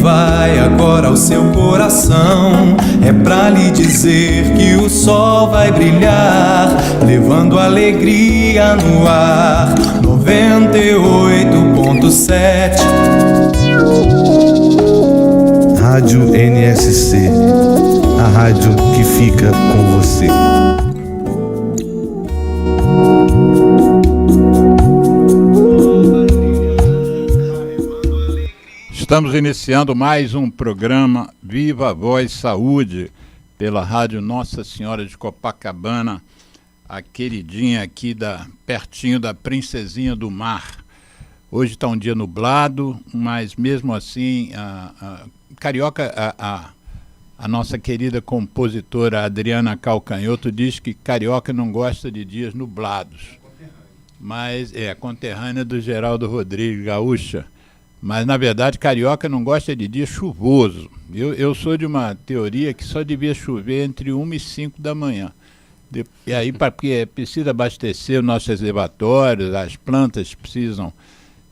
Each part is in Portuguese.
vai agora ao seu coração. É pra lhe dizer que o sol vai brilhar, levando alegria no ar. 98.7 Rádio NSC, a rádio que fica com você. Estamos iniciando mais um programa Viva a Voz Saúde pela Rádio Nossa Senhora de Copacabana, a queridinha aqui pertinho da Princesinha do Mar. Hoje está um dia nublado, mas mesmo assim a nossa querida compositora Adriana Calcanhoto diz que carioca não gosta de dias nublados, mas é conterrânea do Geraldo Rodrigues, gaúcha. Mas, na verdade, carioca não gosta de dia chuvoso. Eu sou de uma teoria que só devia chover entre 1 e 5 da manhã. E aí, porque precisa abastecer os nossos reservatórios, as plantas precisam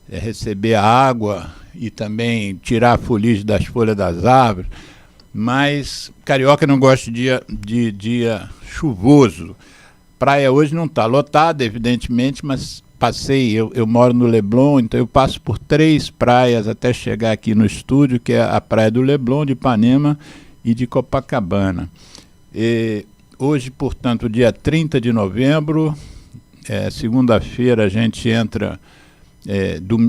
receber a água e também tirar a fuligem das folhas das árvores. Mas carioca não gosta de dia chuvoso. Praia hoje não está lotada, evidentemente, mas eu moro no Leblon, então eu passo por 3 praias até chegar aqui no estúdio, que é a praia do Leblon, de Ipanema e de Copacabana. E hoje, portanto, dia 30 de novembro, segunda-feira a gente entra,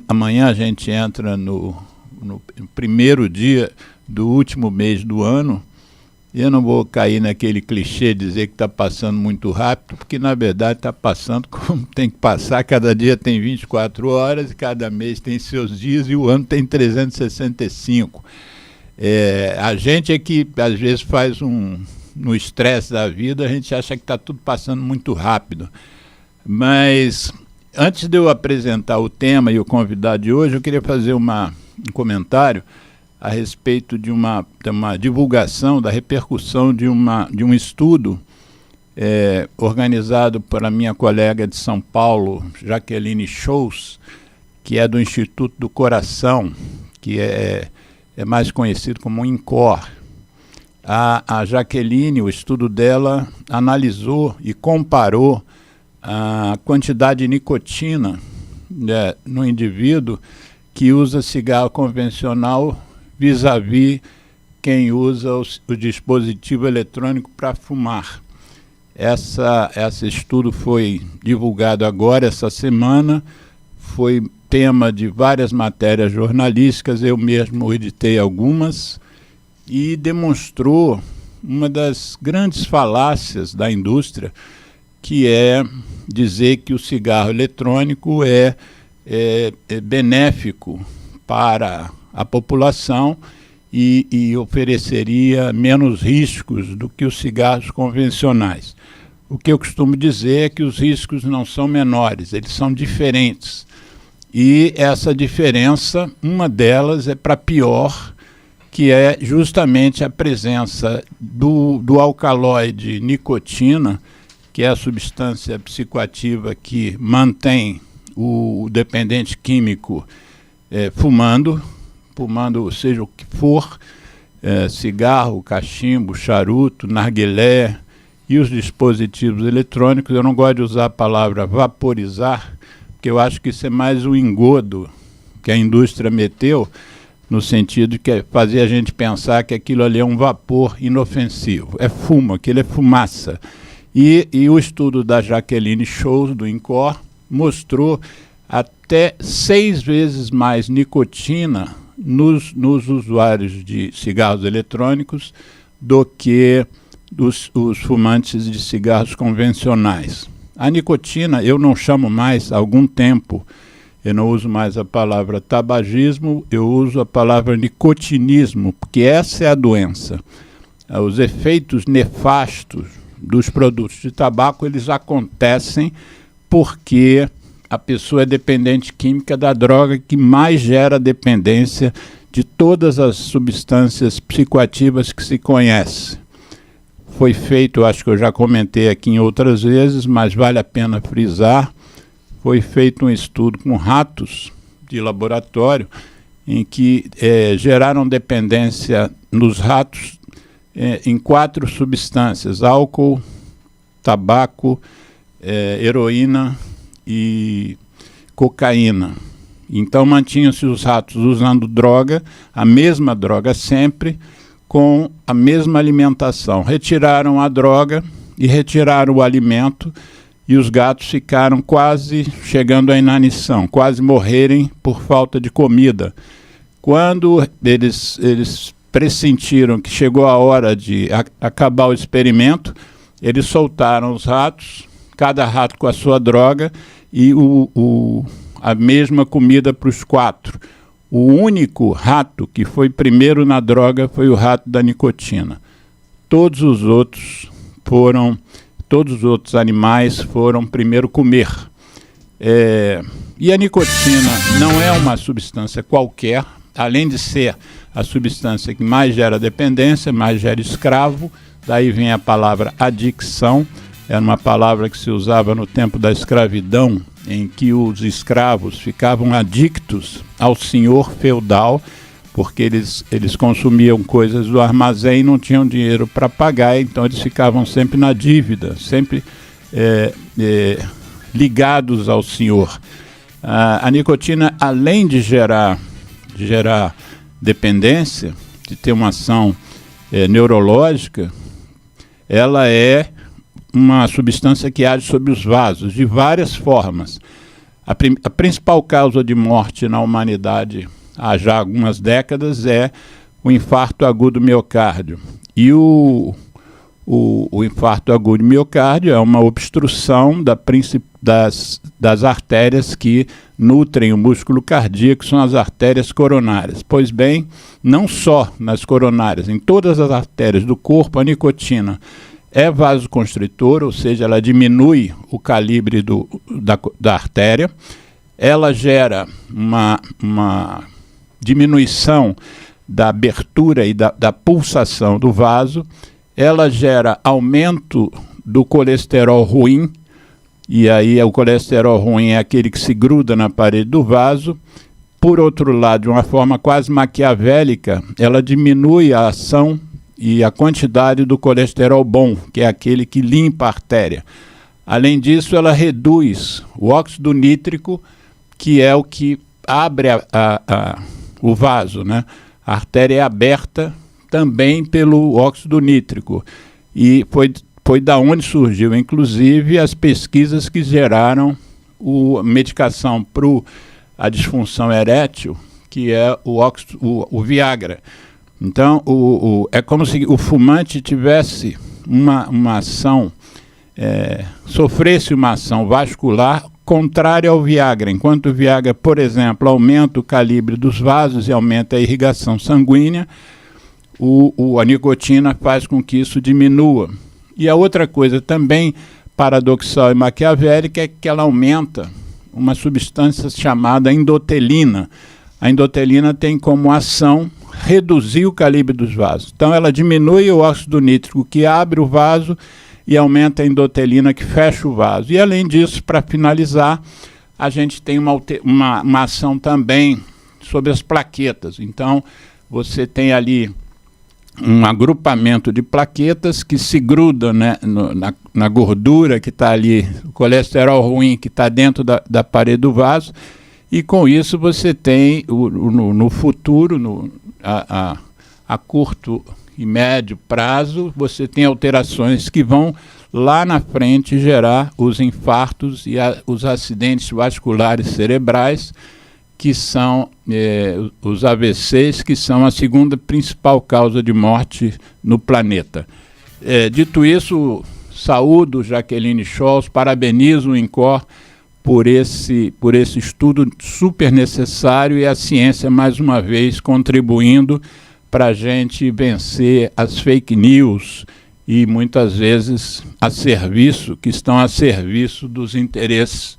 amanhã a gente entra no primeiro dia do último mês do ano. Eu não vou cair naquele clichê de dizer que está passando muito rápido, porque na verdade está passando como tem que passar. Cada dia tem 24 horas, e cada mês tem seus dias, e o ano tem 365. A gente é que às vezes faz no estresse da vida, a gente acha que está tudo passando muito rápido. Mas antes de eu apresentar o tema e o convidado de hoje, eu queria fazer um comentário a respeito de uma divulgação da repercussão de um estudo organizado pela minha colega de São Paulo, Jaqueline Scholz, que é do Instituto do Coração, que é mais conhecido como INCOR. A Jaqueline, o estudo dela, analisou e comparou a quantidade de nicotina no indivíduo que usa cigarro convencional vis-à-vis quem usa o dispositivo eletrônico para fumar. Esse estudo foi divulgado agora, essa semana, foi tema de várias matérias jornalísticas, eu mesmo editei algumas, e demonstrou uma das grandes falácias da indústria, que é dizer que o cigarro eletrônico é benéfico para a população e ofereceria menos riscos do que os cigarros convencionais. O que eu costumo dizer é que os riscos não são menores, eles são diferentes. E essa diferença, uma delas é para pior, que é justamente a presença do alcaloide nicotina, que é a substância psicoativa que mantém o dependente químico fumando, seja o que for, cigarro, cachimbo, charuto, narguilé e os dispositivos eletrônicos. Eu não gosto de usar a palavra vaporizar, porque eu acho que isso é mais um engodo que a indústria meteu, no sentido que é fazer a gente pensar que aquilo ali é um vapor inofensivo. É fumo, aquilo é fumaça. E o estudo da Jaqueline Scholz, do INCOR, mostrou até 6 vezes mais nicotina nos usuários de cigarros eletrônicos do que os fumantes de cigarros convencionais. A nicotina eu não chamo mais há algum tempo, eu não uso mais a palavra tabagismo, eu uso a palavra nicotinismo, porque essa é a doença. Os efeitos nefastos dos produtos de tabaco, eles acontecem porque a pessoa é dependente química da droga que mais gera dependência de todas as substâncias psicoativas que se conhece. Foi feito, acho que eu já comentei aqui em outras vezes, mas vale a pena frisar, foi feito um estudo com ratos de laboratório em que geraram dependência nos ratos em 4 substâncias: álcool, tabaco, heroína e cocaína. Então mantinham-se os ratos usando droga, a mesma droga sempre, com a mesma alimentação. Retiraram a droga e retiraram o alimento, e os gatos ficaram quase chegando à inanição, quase morrerem por falta de comida. Quando eles pressentiram que chegou a hora de acabar o experimento, eles soltaram os ratos, cada rato com a sua droga, e a mesma comida para os 4. O único rato que foi primeiro na droga foi o rato da nicotina. Todos os outros animais foram primeiro comer. E a nicotina não é uma substância qualquer, além de ser a substância que mais gera dependência, mais gera escravo. Daí vem a palavra adicção. Era uma palavra que se usava no tempo da escravidão, em que os escravos ficavam adictos ao senhor feudal, porque eles consumiam coisas do armazém e não tinham dinheiro para pagar, então eles ficavam sempre na dívida, sempre ligados ao senhor. A nicotina, além de gerar dependência, de ter uma ação neurológica, ela é uma substância que age sobre os vasos de várias formas. A principal causa de morte na humanidade há já algumas décadas é o infarto agudo do miocárdio. E o infarto agudo do miocárdio é uma obstrução das artérias que nutrem o músculo cardíaco, são as artérias coronárias. Pois bem, não só nas coronárias, em todas as artérias do corpo, a nicotina é vasoconstritor, ou seja, ela diminui o calibre da artéria, ela gera uma diminuição da abertura e da pulsação do vaso, ela gera aumento do colesterol ruim, e aí o colesterol ruim é aquele que se gruda na parede do vaso. Por outro lado, de uma forma quase maquiavélica, ela diminui a ação e a quantidade do colesterol bom, que é aquele que limpa a artéria. Além disso, ela reduz o óxido nítrico, que é o que abre o vaso, né? A artéria é aberta também pelo óxido nítrico. E foi da onde surgiu, inclusive, as pesquisas que geraram a medicação para a disfunção erétil, que é o Viagra. Então, é como se o fumante tivesse uma ação, sofresse uma ação vascular contrária ao Viagra. Enquanto o Viagra, por exemplo, aumenta o calibre dos vasos e aumenta a irrigação sanguínea, a nicotina faz com que isso diminua. E a outra coisa também paradoxal e maquiavélica é que ela aumenta uma substância chamada endotelina. A endotelina tem como ação reduzir o calibre dos vasos. Então ela diminui o óxido nítrico que abre o vaso e aumenta a endotelina que fecha o vaso. E além disso, para finalizar, a gente tem uma ação também sobre as plaquetas. Então você tem ali um agrupamento de plaquetas que se grudam, né, na gordura que está ali, o colesterol ruim que está dentro da parede do vaso, e com isso você tem no futuro, a curto e médio prazo, você tem alterações que vão lá na frente gerar os infartos e os acidentes vasculares cerebrais, que são os AVCs, que são a segunda principal causa de morte no planeta. Dito isso, saúdo Jaqueline Scholz, parabenizo o INCOR por esse estudo super necessário, e a ciência, mais uma vez, contribuindo para a gente vencer as fake news e, muitas vezes, que estão a serviço dos interesses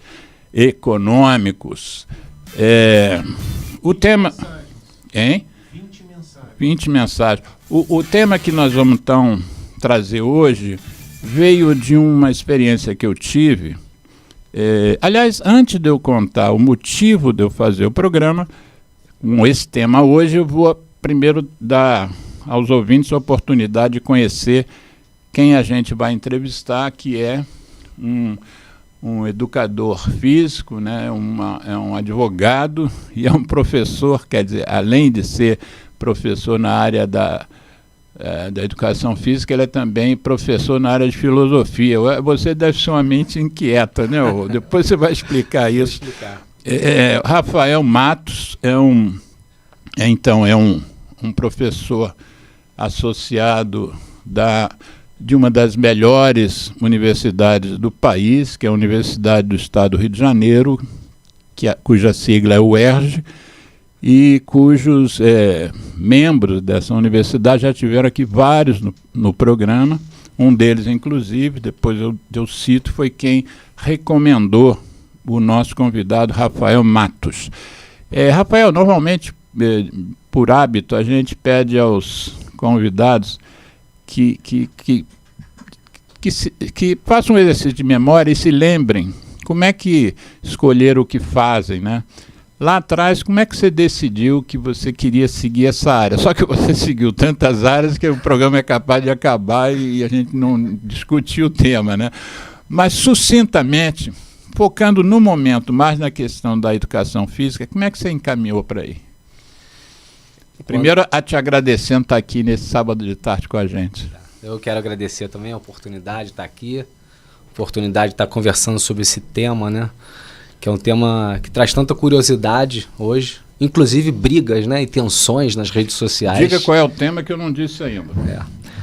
econômicos. O tema... 20 mensagens. O tema que nós vamos, então, trazer hoje veio de uma experiência que eu tive. Aliás, antes de eu contar o motivo de eu fazer o programa, com esse tema hoje, eu vou primeiro dar aos ouvintes a oportunidade de conhecer quem a gente vai entrevistar, que é um educador físico, né? É um advogado e é um professor, quer dizer, além de ser professor na área da educação física, ele é também professor na área de filosofia. Você deve ser uma mente inquieta, né? Depois você vai explicar isso. Vou explicar. Rafael Matos é um professor associado de uma das melhores universidades do país, que é a Universidade do Estado do Rio de Janeiro, cuja sigla é UERJ, e cujos membros dessa universidade já tiveram aqui vários no programa. Um deles, inclusive, depois eu cito, foi quem recomendou o nosso convidado, Rafael Matos. Rafael, normalmente, por hábito, a gente pede aos convidados que façam um exercício de memória e se lembrem como é que escolheram o que fazem, né? Lá atrás, como é que você decidiu que você queria seguir essa área? Só que você seguiu tantas áreas que o programa é capaz de acabar e a gente não discutiu o tema, né? Mas, sucintamente, focando no momento, mais na questão da educação física, como é que você encaminhou para aí? Primeiro, te agradecendo estar aqui nesse sábado de tarde com a gente. Eu quero agradecer também a oportunidade de estar aqui, a oportunidade de estar conversando sobre esse tema, né? Que é um tema que traz tanta curiosidade hoje, inclusive brigas, né, e tensões nas redes sociais. Diga qual é o tema que eu não disse ainda.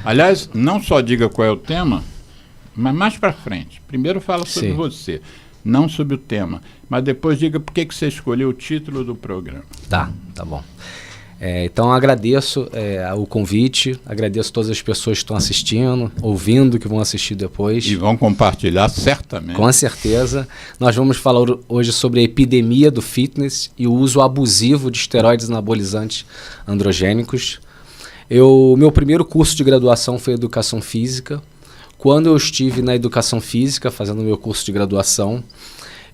Aliás, não só diga qual é o tema, mas mais para frente. Primeiro fala sobre você, não sobre o tema, mas depois diga por que você escolheu o título do programa. Tá bom. Então agradeço o convite, agradeço todas as pessoas que estão assistindo, ouvindo, que vão assistir depois. E vão compartilhar certamente. Com certeza. Nós vamos falar hoje sobre a epidemia do fitness e o uso abusivo de esteroides anabolizantes androgênicos. Meu primeiro curso de graduação foi Educação Física. Quando eu estive na Educação Física, fazendo o meu curso de graduação,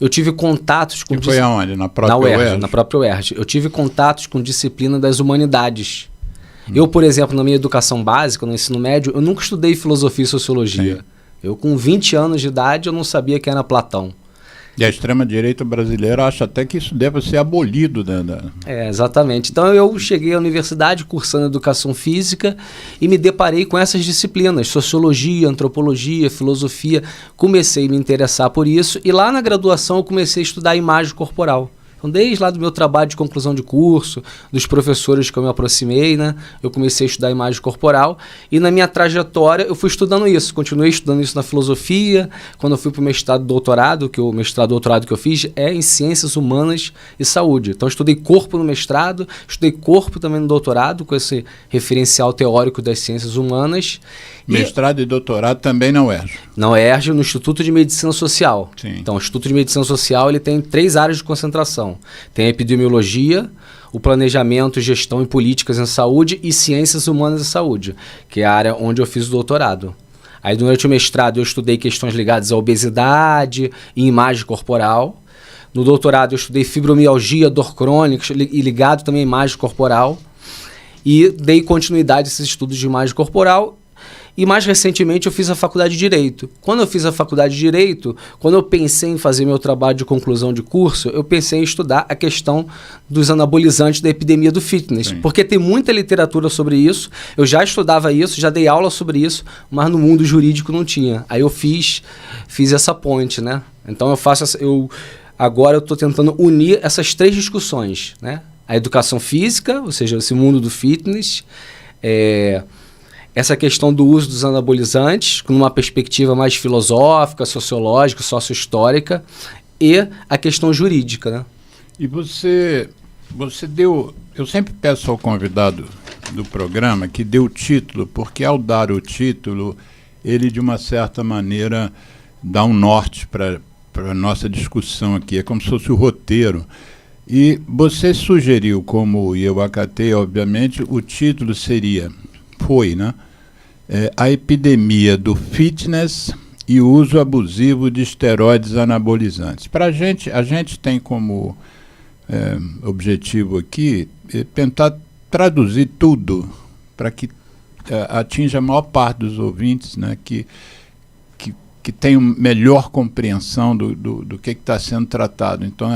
eu tive contatos com... E foi aonde? Na própria UERJ? Na própria UERJ. Eu tive contatos com disciplina das humanidades. Eu, por exemplo, na minha educação básica, no ensino médio, eu nunca estudei filosofia e sociologia. Sim. Eu, com 20 anos de idade, eu não sabia quem era Platão. E a extrema-direita brasileira acha até que isso deve ser abolido. Exatamente. Então eu cheguei à universidade cursando Educação Física e me deparei com essas disciplinas, sociologia, antropologia, filosofia. Comecei a me interessar por isso e lá na graduação eu comecei a estudar imagem corporal. Então, desde lá do meu trabalho de conclusão de curso, dos professores que eu me aproximei, né, eu comecei a estudar imagem corporal e na minha trajetória eu fui estudando isso, continuei estudando isso na filosofia. Quando eu fui para o mestrado e doutorado, que o mestrado e doutorado que eu fiz é em Ciências Humanas e Saúde. Então, eu estudei corpo no mestrado, estudei corpo também no doutorado, com esse referencial teórico das ciências humanas. Mestrado e doutorado também na UERJ? Na UERJ, no Instituto de Medicina Social. Sim. Então, o Instituto de Medicina Social ele tem 3 áreas de concentração. Tem a epidemiologia, o planejamento, gestão e políticas em saúde e ciências humanas e saúde, que é a área onde eu fiz o doutorado. Aí, durante o mestrado, eu estudei questões ligadas à obesidade e imagem corporal. No doutorado, eu estudei fibromialgia, dor crônica e ligado também à imagem corporal. E dei continuidade a esses estudos de imagem corporal. E mais recentemente eu fiz a faculdade de Direito. Quando eu fiz a faculdade de Direito, quando eu pensei em fazer meu trabalho de conclusão de curso, eu pensei em estudar a questão dos anabolizantes da epidemia do fitness. Sim. Porque tem muita literatura sobre isso, eu já estudava isso, já dei aula sobre isso, mas no mundo jurídico não tinha. Aí eu fiz essa ponte, né? Então agora eu estou tentando unir essas 3 discussões, né? A educação física, ou seja, esse mundo do fitness, essa questão do uso dos anabolizantes, com uma perspectiva mais filosófica, sociológica, sócio-histórica, e a questão jurídica, né? E você deu... Eu sempre peço ao convidado do programa que dê o título, porque ao dar o título, ele, de uma certa maneira, dá um norte para a nossa discussão aqui. É como se fosse o roteiro. E você sugeriu, como eu acatei, obviamente, o título foi, né? A epidemia do fitness e o uso abusivo de esteroides anabolizantes. A gente tem como objetivo aqui é tentar traduzir tudo para que atinja a maior parte dos ouvintes, né, que tenham melhor compreensão do que está sendo tratado. Então,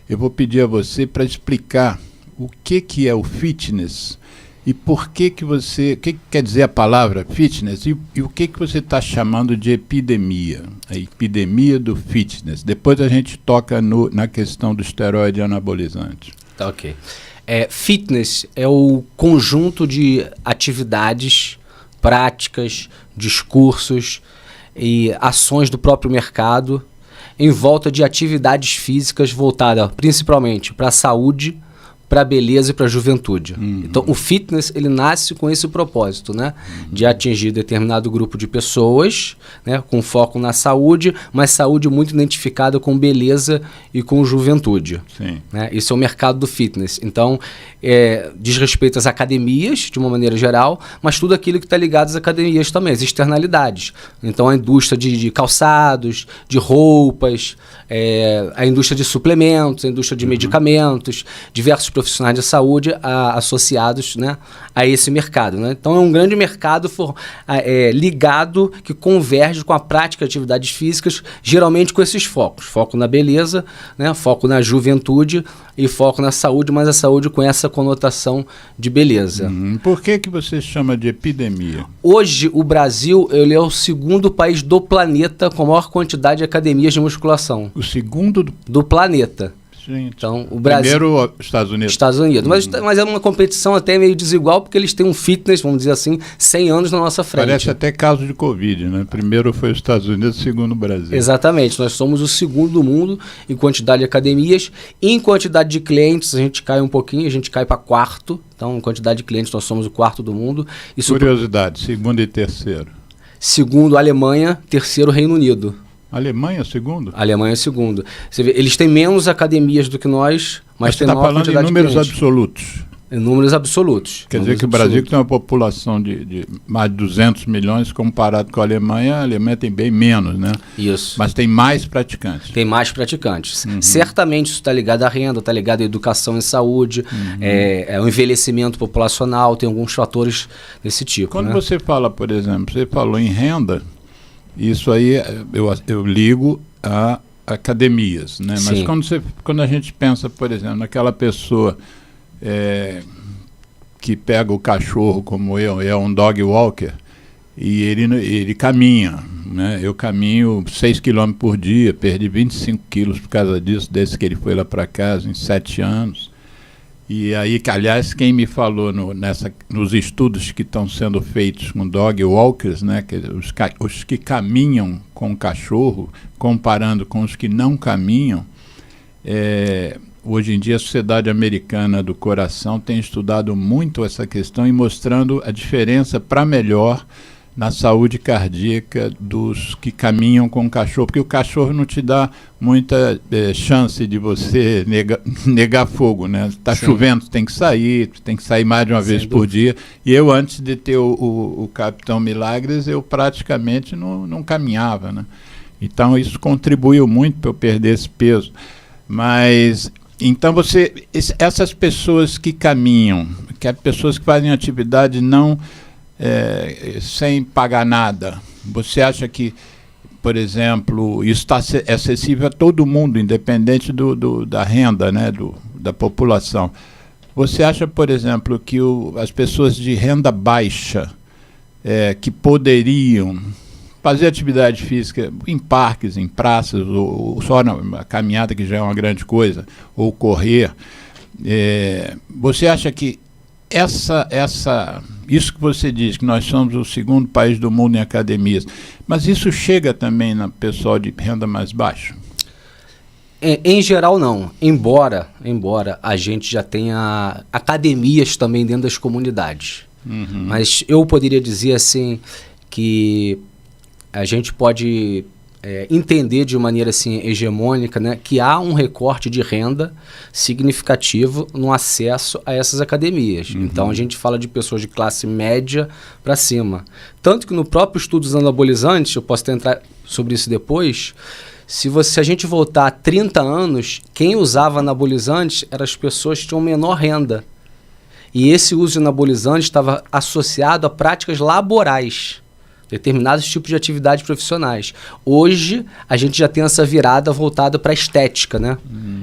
eu vou pedir a você para explicar o que é o fitness e por que quer dizer a palavra fitness e o que você está chamando de epidemia, a epidemia do fitness. Depois a gente toca na questão do esteroide anabolizante. Tá, ok. Fitness é o conjunto de atividades, práticas, discursos e ações do próprio mercado em volta de atividades físicas voltadas principalmente para a saúde, para a beleza e para a juventude. Então, o fitness, ele nasce com esse propósito, né? De atingir determinado grupo de pessoas, né? Com foco na saúde, mas saúde muito identificada com beleza e com juventude. Sim. Né? Esse é o mercado do fitness. Então, diz respeito às academias, de uma maneira geral, mas tudo aquilo que está ligado às academias também, as externalidades. Então, a indústria de calçados, de roupas, a indústria de suplementos, a indústria de medicamentos, diversos profissionais de saúde associados, né, a esse mercado. Né? Então, é um grande mercado ligado, que converge com a prática de atividades físicas, geralmente com esses focos. Foco na beleza, né, foco na juventude e foco na saúde, mas a saúde com essa conotação de beleza. Por que você chama de epidemia? Hoje, o Brasil ele é o segundo país do planeta com a maior quantidade de academias de musculação. O segundo do planeta. Gente, então, o Brasil, primeiro, Estados Unidos. Estados Unidos. Mas é uma competição até meio desigual, porque eles têm um fitness, vamos dizer assim, 100 anos na nossa frente. Parece até caso de Covid, né? Primeiro foi os Estados Unidos, segundo o Brasil. Exatamente. Nós somos o segundo do mundo em quantidade de academias. Em quantidade de clientes, a gente cai um pouquinho, a gente cai para quarto. Então, em quantidade de clientes, nós somos o quarto do mundo. Curiosidade, segundo e terceiro. Segundo, Alemanha. Terceiro, Reino Unido. Alemanha, segundo? Alemanha é segundo. Você vê, eles têm menos academias do que nós, mas você está falando em números absolutos. Em números absolutos. Quer dizer que o Brasil, que tem uma população de mais de 200 milhões, comparado com a Alemanha tem bem menos, né? Isso. Mas tem mais praticantes. Tem mais praticantes. Certamente isso está ligado à renda, está ligado à educação e saúde, o envelhecimento populacional, tem alguns fatores desse tipo. Quando né? você fala, por exemplo, você falou em renda, isso aí eu ligo a academias, né? Mas quando a gente pensa, por exemplo, naquela pessoa que pega o cachorro como eu, é um dog walker, e ele caminha, né? Eu caminho 6 km por dia, perdi 25 quilos por causa disso, desde que ele foi lá para casa, em 7 anos. E aí, aliás, quem me falou nos estudos que estão sendo feitos com dog walkers, né, os que caminham com o cachorro, comparando com os que não caminham, hoje em dia a Sociedade Americana do Coração tem estudado muito essa questão e mostrando a diferença para melhor na saúde cardíaca dos que caminham com o cachorro, porque o cachorro não te dá muita chance de você negar fogo, né? Está chovendo, tem que sair mais de uma vez por dia. E eu, antes de ter o Capitão Milagres, eu praticamente não caminhava, né? Então isso contribuiu muito para eu perder esse peso. Mas, então essas pessoas que caminham, que as pessoas que fazem atividade sem pagar nada, você acha que, por exemplo, isso está acessível a todo mundo, independente da renda, né, da população? Você acha, por exemplo, que as pessoas de renda baixa que poderiam fazer atividade física em parques, em praças, ou só na caminhada, que já é uma grande coisa, ou correr, você acha que isso que você diz, que nós somos o segundo país do mundo em academias, mas isso chega também no pessoal de renda mais baixa? Em geral, não. Embora a gente já tenha academias também dentro das comunidades. Mas eu poderia dizer assim que a gente pode entender de maneira assim hegemônica, né, que há um recorte de renda significativo no acesso a essas academias. Então a gente fala de pessoas de classe média para cima. Tanto que no próprio estudo dos anabolizantes, eu posso entrar sobre isso depois, Se a gente voltar 30 anos, quem usava anabolizantes eram as pessoas que tinham menor renda. E esse uso de anabolizante estava associado a práticas laborais, determinados tipos de atividades profissionais. Hoje, a gente já tem essa virada voltada para a estética, né?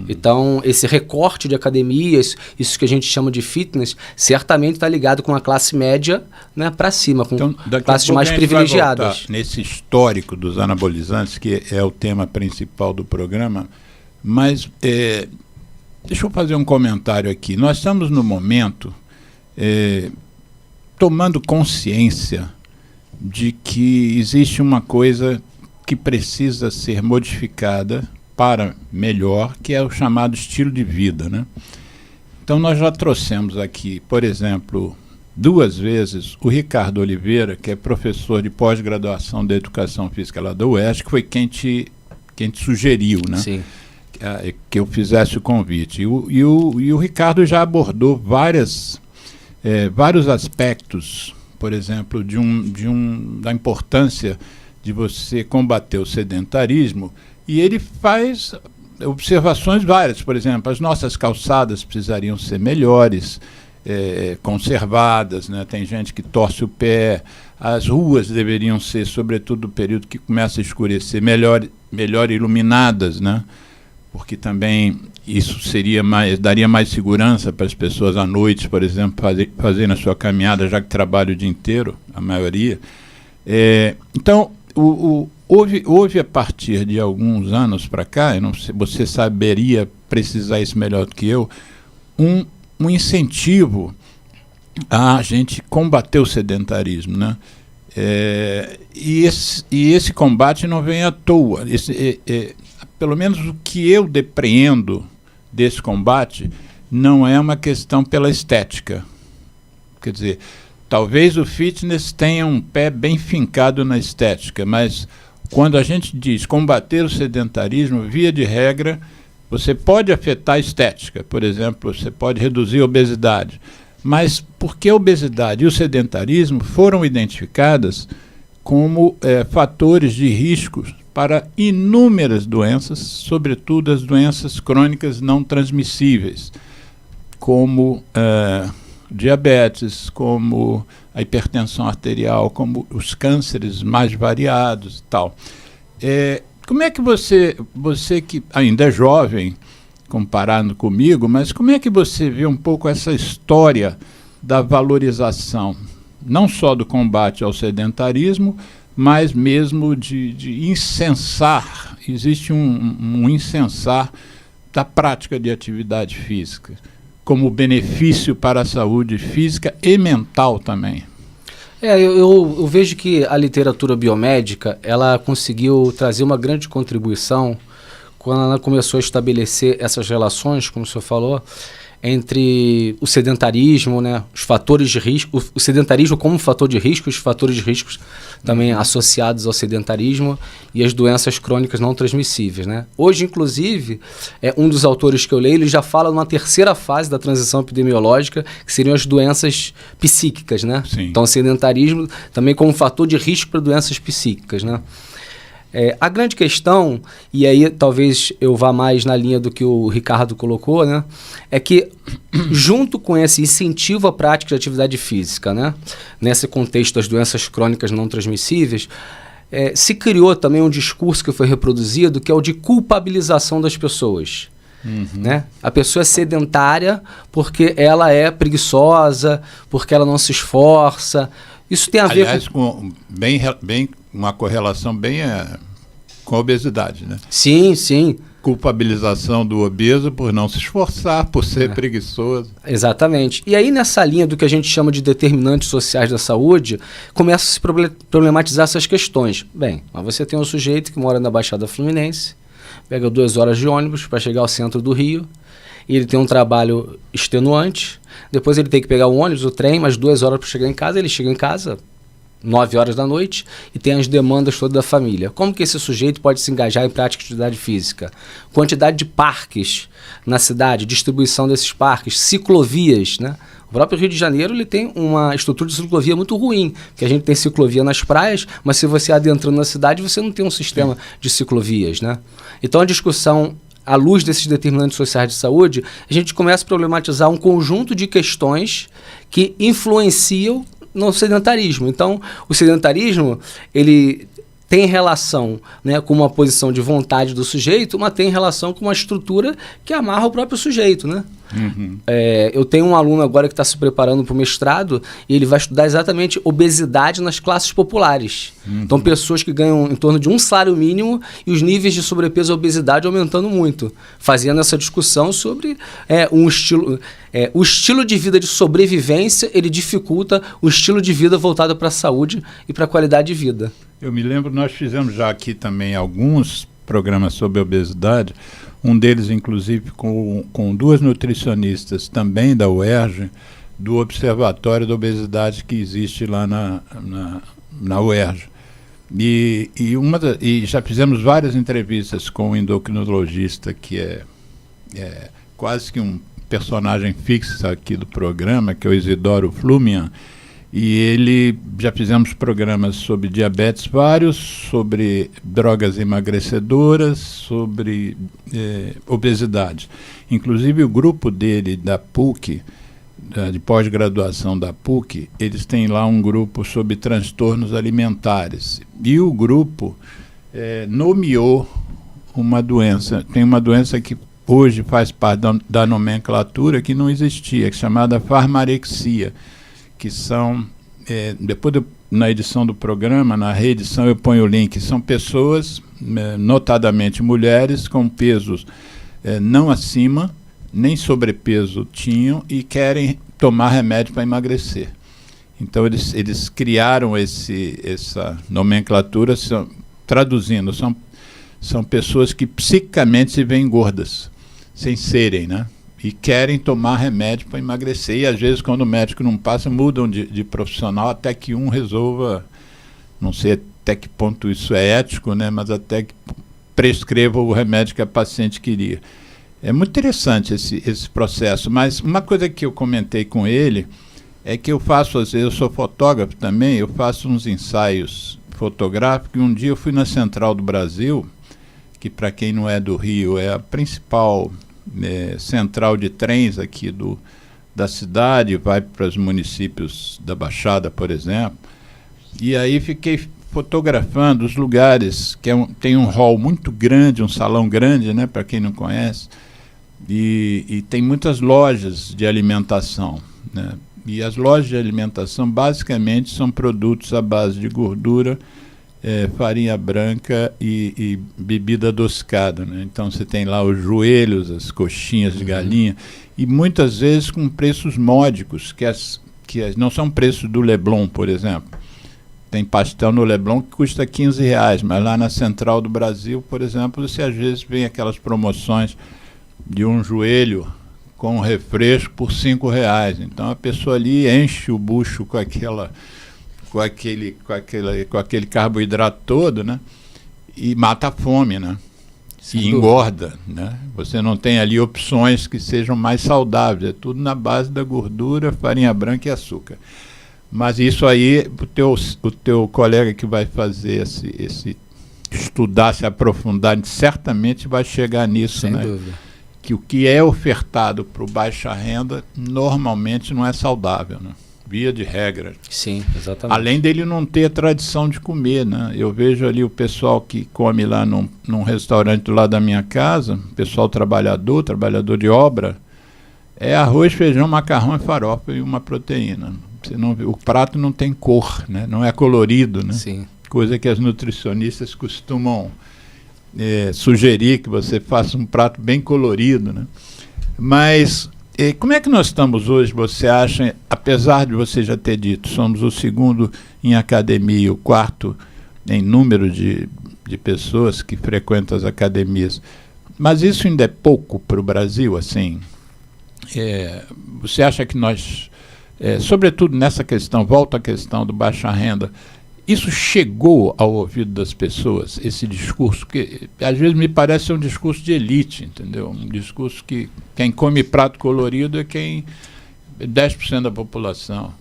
Então, esse recorte de academias, isso que a gente chama de fitness, certamente está ligado com a classe média, né, para cima, com classes mais privilegiadas. Nesse histórico dos anabolizantes, que é o tema principal do programa, mas deixa eu fazer um comentário aqui. Nós estamos no momento tomando consciência de que existe uma coisa que precisa ser modificada para melhor, que é o chamado estilo de vida, né? Então nós já trouxemos aqui, por exemplo, 2 vezes o Ricardo Oliveira, que é professor de pós-graduação de Educação Física lá da UESC, que foi quem te sugeriu, né? Sim. Que eu fizesse o convite. E o Ricardo já abordou vários aspectos, por exemplo, da importância de você combater o sedentarismo, e ele faz observações várias. Por exemplo, as nossas calçadas precisariam ser melhores, conservadas, né? Tem gente que torce o pé, as ruas deveriam ser, sobretudo no período que começa a escurecer, melhor iluminadas, né? Porque também isso daria mais segurança para as pessoas à noite, por exemplo, fazerem a sua caminhada, já que trabalham o dia inteiro, a maioria. Então, houve a partir de alguns anos para cá, eu não sei, você saberia precisar isso melhor do que eu, um incentivo a gente combater o sedentarismo, né? E esse combate não vem à toa. Pelo menos o que eu depreendo desse combate não é uma questão pela estética. Quer dizer, talvez o fitness tenha um pé bem fincado na estética, mas quando a gente diz combater o sedentarismo, via de regra, você pode afetar a estética. Por exemplo, você pode reduzir a obesidade. Mas porque a obesidade e o sedentarismo foram identificadas como fatores de risco para inúmeras doenças, sobretudo as doenças crônicas não transmissíveis, como diabetes, como a hipertensão arterial, como os cânceres mais variados e tal. Como é que você que ainda é jovem, comparando comigo, mas como é que você vê um pouco essa história da valorização, não só do combate ao sedentarismo, mas mesmo de incensar, existe um incensar da prática de atividade física, como benefício para a saúde física e mental também. Eu vejo que a literatura biomédica, ela conseguiu trazer uma grande contribuição quando ela começou a estabelecer essas relações, como o senhor falou, entre o sedentarismo, né, os fatores de risco, o sedentarismo como fator de risco, os fatores de riscos também associados ao sedentarismo e as doenças crônicas não transmissíveis, né? Hoje, inclusive, um dos autores que eu leio, ele já fala numa terceira fase da transição epidemiológica, que seriam as doenças psíquicas, né? Sim. Então, o sedentarismo também como fator de risco para doenças psíquicas, né? A grande questão, e aí talvez eu vá mais na linha do que o Ricardo colocou, né, é que junto com esse incentivo à prática de atividade física, né, nesse contexto das doenças crônicas não transmissíveis, se criou também um discurso que foi reproduzido, que é o de culpabilização das pessoas. Uhum. Né? A pessoa é sedentária porque ela é preguiçosa, porque ela não se esforça. Isso tem a ver com uma correlação bem com a obesidade, né? Sim, sim. Culpabilização do obeso por não se esforçar, por ser preguiçoso. Exatamente. E aí, nessa linha do que a gente chama de determinantes sociais da saúde, começa a se problematizar essas questões. Bem, mas você tem um sujeito que mora na Baixada Fluminense, pega 2 horas de ônibus para chegar ao centro do Rio, e ele tem um trabalho extenuante, depois ele tem que pegar o ônibus, o trem, mais 2 horas para chegar em casa, ele chega em casa 9 horas da noite e tem as demandas todas da família. Como que esse sujeito pode se engajar em prática de atividade física? Quantidade de parques na cidade, distribuição desses parques, ciclovias, né? O próprio Rio de Janeiro ele tem uma estrutura de ciclovia muito ruim, porque a gente tem ciclovia nas praias, mas se você adentrando na cidade, você não tem um sistema de ciclovias, né? Então a discussão, à luz desses determinantes sociais de saúde, a gente começa a problematizar um conjunto de questões que influenciam no sedentarismo. Então, o sedentarismo, ele tem relação, né, com uma posição de vontade do sujeito, mas tem relação com uma estrutura que amarra o próprio sujeito, né? Uhum. Eu tenho um aluno agora que está se preparando para o mestrado e ele vai estudar exatamente obesidade nas classes populares. Uhum. Então, pessoas que ganham em torno de um salário mínimo e os níveis de sobrepeso e obesidade aumentando muito, fazendo essa discussão sobre o estilo de vida de sobrevivência, ele dificulta o estilo de vida voltado para a saúde e para a qualidade de vida. Eu me lembro, nós fizemos já aqui também alguns programas sobre obesidade, um deles inclusive com 2 nutricionistas também da UERJ, do Observatório da Obesidade que existe lá na UERJ. E já fizemos várias entrevistas com um endocrinologista que é quase que um personagem fixo aqui do programa, que é o Isidoro Flumian. E ele, já fizemos programas sobre diabetes vários, sobre drogas emagrecedoras, sobre obesidade. Inclusive o grupo dele da PUC, de pós-graduação da PUC, eles têm lá um grupo sobre transtornos alimentares. E o grupo nomeou uma doença. Tem uma doença que hoje faz parte da nomenclatura que não existia, que é chamada farmarexia, que são, depois na edição do programa, na reedição eu ponho o link, são pessoas, notadamente mulheres, com pesos não acima, nem sobrepeso tinham e querem tomar remédio para emagrecer. Então eles criaram essa nomenclatura, traduzindo, são pessoas que psicicamente se veem gordas, sem serem, né? E querem tomar remédio para emagrecer. E às vezes, quando o médico não passa, mudam de profissional até que um resolva, não sei até que ponto isso é ético, né, mas até que prescreva o remédio que a paciente queria. É muito interessante esse processo. Mas uma coisa que eu comentei com ele é que eu faço, às vezes, eu sou fotógrafo também, eu faço uns ensaios fotográficos. Um dia eu fui na Central do Brasil, que para quem não é do Rio é a principal central de trens aqui da cidade, vai para os municípios da Baixada, por exemplo, e aí fiquei fotografando os lugares, que tem um hall muito grande, um salão grande, né, para quem não conhece, e tem muitas lojas de alimentação, né, e as lojas de alimentação basicamente são produtos à base de gordura, farinha branca e bebida adocicada, né? Então você tem lá os joelhos, as coxinhas de galinha, e muitas vezes com preços módicos, que não são preços do Leblon, por exemplo. Tem pastel no Leblon que custa R$15, mas lá na Central do Brasil, por exemplo, você às vezes vê aquelas promoções de um joelho com refresco por R$5. Então a pessoa ali enche o bucho com aquele carboidrato todo, né? E mata a fome, né? E engorda, né? Você não tem ali opções que sejam mais saudáveis, é tudo na base da gordura, farinha branca e açúcar. Mas isso aí, o teu colega que vai fazer esse estudar, se aprofundar, certamente vai chegar nisso, sem né? dúvida. Que o que é ofertado para o baixa renda normalmente não é saudável, né? Via de regra. Sim, exatamente. Além dele não ter a tradição de comer, né? Eu vejo ali o pessoal que come lá num restaurante do lado da minha casa, pessoal trabalhador de obra, é arroz, feijão, macarrão e farofa e uma proteína. Você não vê, o prato não tem cor, né? Não é colorido, né? Sim. Coisa que as nutricionistas costumam sugerir que você faça um prato bem colorido, né? Mas como é que nós estamos hoje, você acha, apesar de você já ter dito, somos o segundo em academia, o quarto em número de pessoas que frequentam as academias, mas isso ainda é pouco para o Brasil, assim? Você acha que nós sobretudo nessa questão, volta à questão do baixa renda, isso chegou ao ouvido das pessoas, esse discurso, que às vezes me parece ser um discurso de elite, entendeu? Um discurso que quem come prato colorido é 10% da população.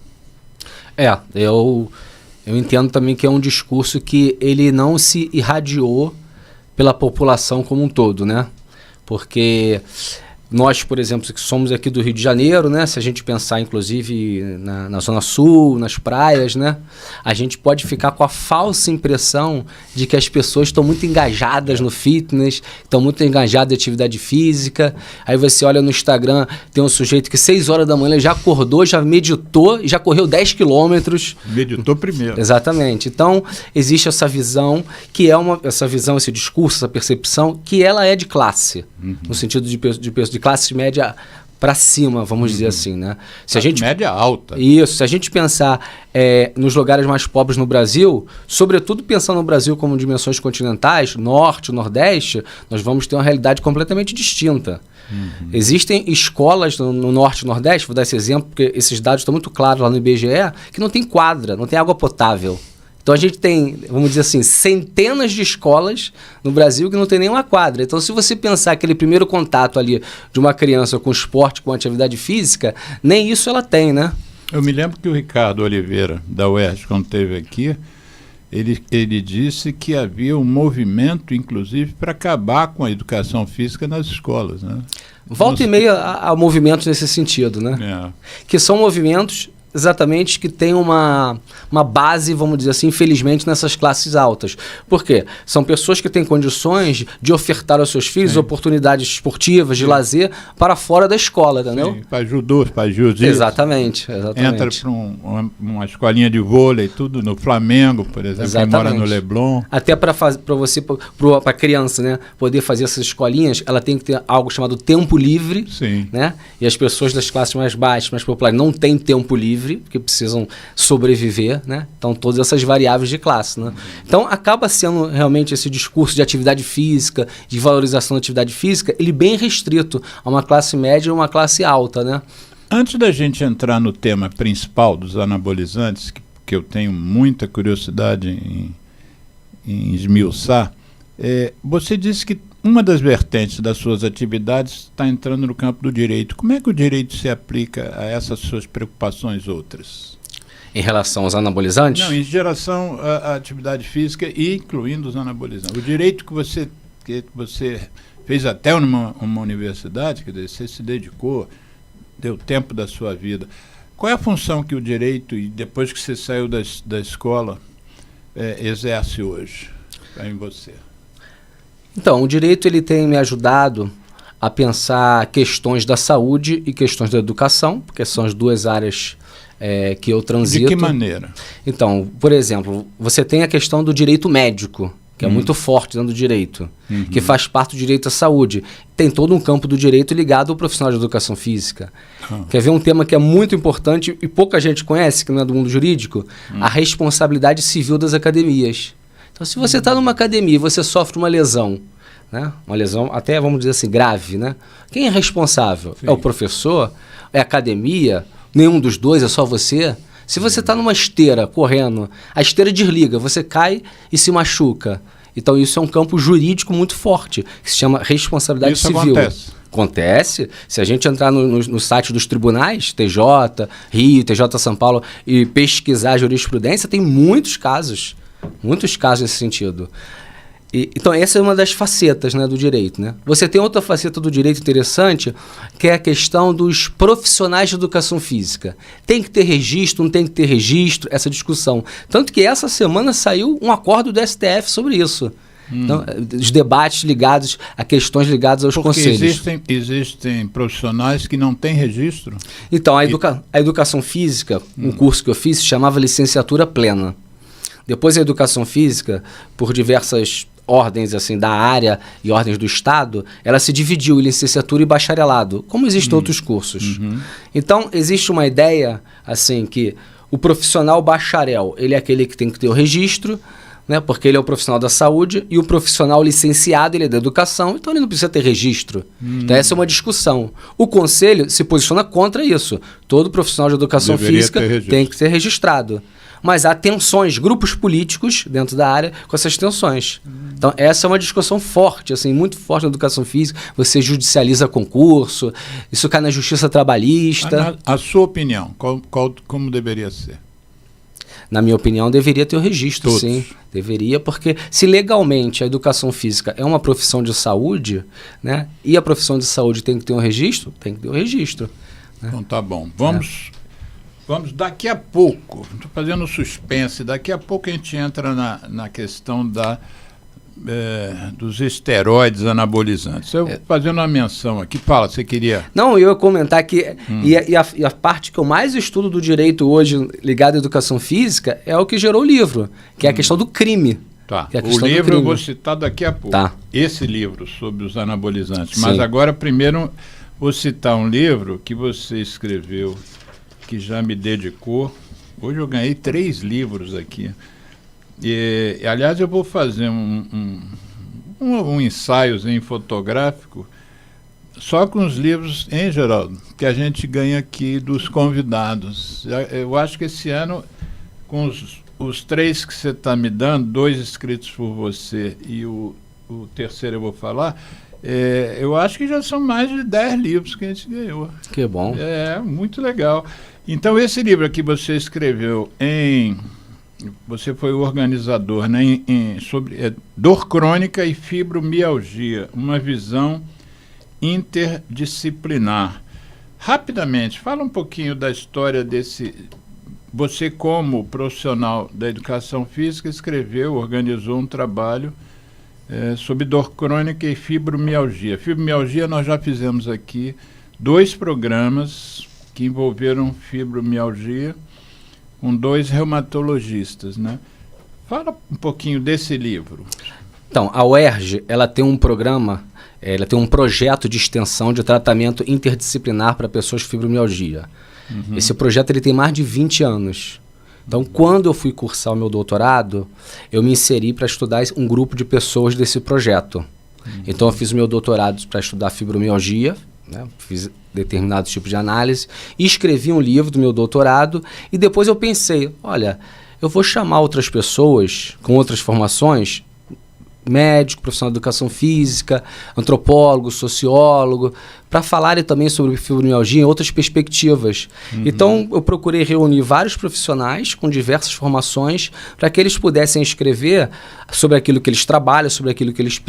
Eu entendo também que é um discurso que ele não se irradiou pela população como um todo, né? Porque nós, por exemplo, que somos aqui do Rio de Janeiro, né? Se a gente pensar, inclusive, na Zona Sul, nas praias, né? A gente pode ficar com a falsa impressão de que as pessoas estão muito engajadas no fitness, estão muito engajadas em atividade física. Aí você olha no Instagram, tem um sujeito que 6 horas da manhã já acordou, já meditou e já correu 10 quilômetros. Meditou primeiro. Exatamente. Então, existe essa visão, que é essa visão, esse discurso, essa percepção, que ela é de classe, no sentido de classe média para cima, vamos dizer assim, né? Se a gente, média alta. Isso, se a gente pensar nos lugares mais pobres no Brasil, sobretudo pensando no Brasil como dimensões continentais, norte, nordeste, nós vamos ter uma realidade completamente distinta. Existem escolas no norte e nordeste, vou dar esse exemplo, porque esses dados estão muito claros lá no IBGE, que não tem quadra, não tem água potável. Então a gente tem, vamos dizer assim, centenas de escolas no Brasil que não tem nenhuma quadra. Então se você pensar aquele primeiro contato ali de uma criança com esporte, com atividade física, nem isso ela tem, né? Eu me lembro que o Ricardo Oliveira, da UERJ, quando esteve aqui, ele disse que havia um movimento, inclusive, para acabar com a educação física nas escolas, né? Volta e meia há movimentos nesse sentido, né? Que são movimentos exatamente que tem uma base, vamos dizer assim, infelizmente, nessas classes altas. Por quê? São pessoas que têm condições de ofertar aos seus filhos oportunidades esportivas, de lazer, para fora da escola, entendeu? Para judô, para jiu-jitsu. Exatamente. Entra para uma escolinha de vôlei, tudo no Flamengo, por exemplo, quem mora no Leblon. Até para você, para a criança, né, poder fazer essas escolinhas, ela tem que ter algo chamado tempo livre, né? E as pessoas das classes mais baixas, mais populares, não têm tempo livre, porque precisam sobreviver, né? Então, todas essas variáveis de classe, né? Então, acaba sendo realmente esse discurso de atividade física, de valorização da atividade física, ele bem restrito a uma classe média e uma classe alta, né? Antes da gente entrar no tema principal dos anabolizantes, que eu tenho muita curiosidade em esmiuçar, você disse que uma das vertentes das suas atividades está entrando no campo do direito. Como é que o direito se aplica a essas suas preocupações outras? Em relação aos anabolizantes? Não, em geração à atividade física e incluindo os anabolizantes. O direito que você fez até numa universidade, quer dizer, você se dedicou, deu tempo da sua vida. Qual é a função que o direito, e depois que você saiu da escola, exerce hoje em você? Então, o direito ele tem me ajudado a pensar questões da saúde e questões da educação, porque são as duas áreas que eu transito. De que maneira? Então, por exemplo, você tem a questão do direito médico, que é muito forte dentro do direito, que faz parte do direito à saúde. Tem todo um campo do direito ligado ao profissional de educação física. Quer ver um tema que é muito importante e pouca gente conhece, que não é do mundo jurídico? A responsabilidade civil das academias. Então, se você está numa academia e você sofre uma lesão, né? Uma lesão até, vamos dizer assim, grave, né? Quem é responsável? Sim. É o professor? É a academia? Nenhum dos dois, é só você? Se você está numa esteira correndo, a esteira desliga, você cai e se machuca. Então, isso é um campo jurídico muito forte, que se chama responsabilidade civil. Acontece. Se a gente entrar no site dos tribunais, TJ, Rio, TJ São Paulo, e pesquisar a jurisprudência, tem muitos casos nesse sentido. Então, essa é uma das facetas, né, do direito, né? Você tem outra faceta do direito interessante, que é a questão dos profissionais de educação física. Tem que ter registro, não tem que ter registro, essa discussão. Tanto que essa semana saiu um acordo do STF sobre isso. Então, os debates ligados a questões ligadas aos conselhos. Existem profissionais que não têm registro? Então, a educação física, um curso que eu fiz, se chamava licenciatura plena. Depois a educação física, por diversas ordens assim da área e ordens do Estado, ela se dividiu em licenciatura e bacharelado, como existem outros cursos. Então, existe uma ideia assim que o profissional bacharel, ele é aquele que tem que ter o registro, né? Porque ele é o profissional da saúde e o profissional licenciado, ele é da educação, então ele não precisa ter registro. Então essa é uma discussão. O conselho se posiciona contra isso. Todo profissional de educação física tem que ser registrado. Mas há tensões, grupos políticos dentro da área com essas tensões. Então essa é uma discussão forte, assim, muito forte na educação física. Você judicializa concurso, isso cai na justiça trabalhista. A sua opinião, como deveria ser? Na minha opinião, deveria ter o registro, Todos. sim. Deveria, porque se legalmente a educação física é uma profissão de saúde, né? E a profissão de saúde tem que ter um registro, tem que ter um registro. Né? Então tá bom. Vamos daqui a pouco, estou fazendo suspense, daqui a pouco a gente entra na questão dos esteroides anabolizantes. Eu fazendo uma menção aqui, fala, você queria... Não, eu ia comentar que e a parte que eu mais estudo do direito hoje ligada à educação física é o que gerou o livro, que é a questão do crime. Tá. Que é a O questão do livro crime. eu vou citar daqui a pouco. Tá. Esse livro sobre os anabolizantes. Sim. Mas agora, primeiro, vou citar um livro que você escreveu, que já me dedicou. Hoje eu ganhei 3 livros aqui. E, aliás, eu vou fazer um ensaiozinho fotográfico só com os livros, hein, Geraldo, que a gente ganha aqui dos convidados. Eu acho que esse ano, com os 3 que você está me dando, 2 escritos por você e o terceiro eu vou falar, eu acho que já são mais de 10 livros que a gente ganhou. Que bom. Muito legal. Então, esse livro aqui você escreveu você foi o organizador, né, sobre dor crônica e fibromialgia, uma visão interdisciplinar. Rapidamente, fala um pouquinho da história desse... Você, como profissional da educação física, organizou um trabalho sobre dor crônica e fibromialgia. Fibromialgia, nós já fizemos aqui 2 programas que envolveram fibromialgia, com 2 reumatologistas, né? Fala um pouquinho desse livro. Então, a UERJ, ela tem um programa, ela tem um projeto de extensão de tratamento interdisciplinar para pessoas com fibromialgia. Esse projeto ele tem mais de 20 anos. Então, quando eu fui cursar o meu doutorado, eu me inseri para estudar um grupo de pessoas desse projeto. Então, eu fiz o meu doutorado para estudar fibromialgia, né? Fiz determinados tipos de análise, e escrevi um livro do meu doutorado, e depois eu pensei, olha, eu vou chamar outras pessoas com outras formações, médico, profissional de educação física, antropólogo, sociólogo, para falarem também sobre fibromialgia em outras perspectivas. Então, eu procurei reunir vários profissionais com diversas formações para que eles pudessem escrever sobre aquilo que eles trabalham, sobre aquilo que eles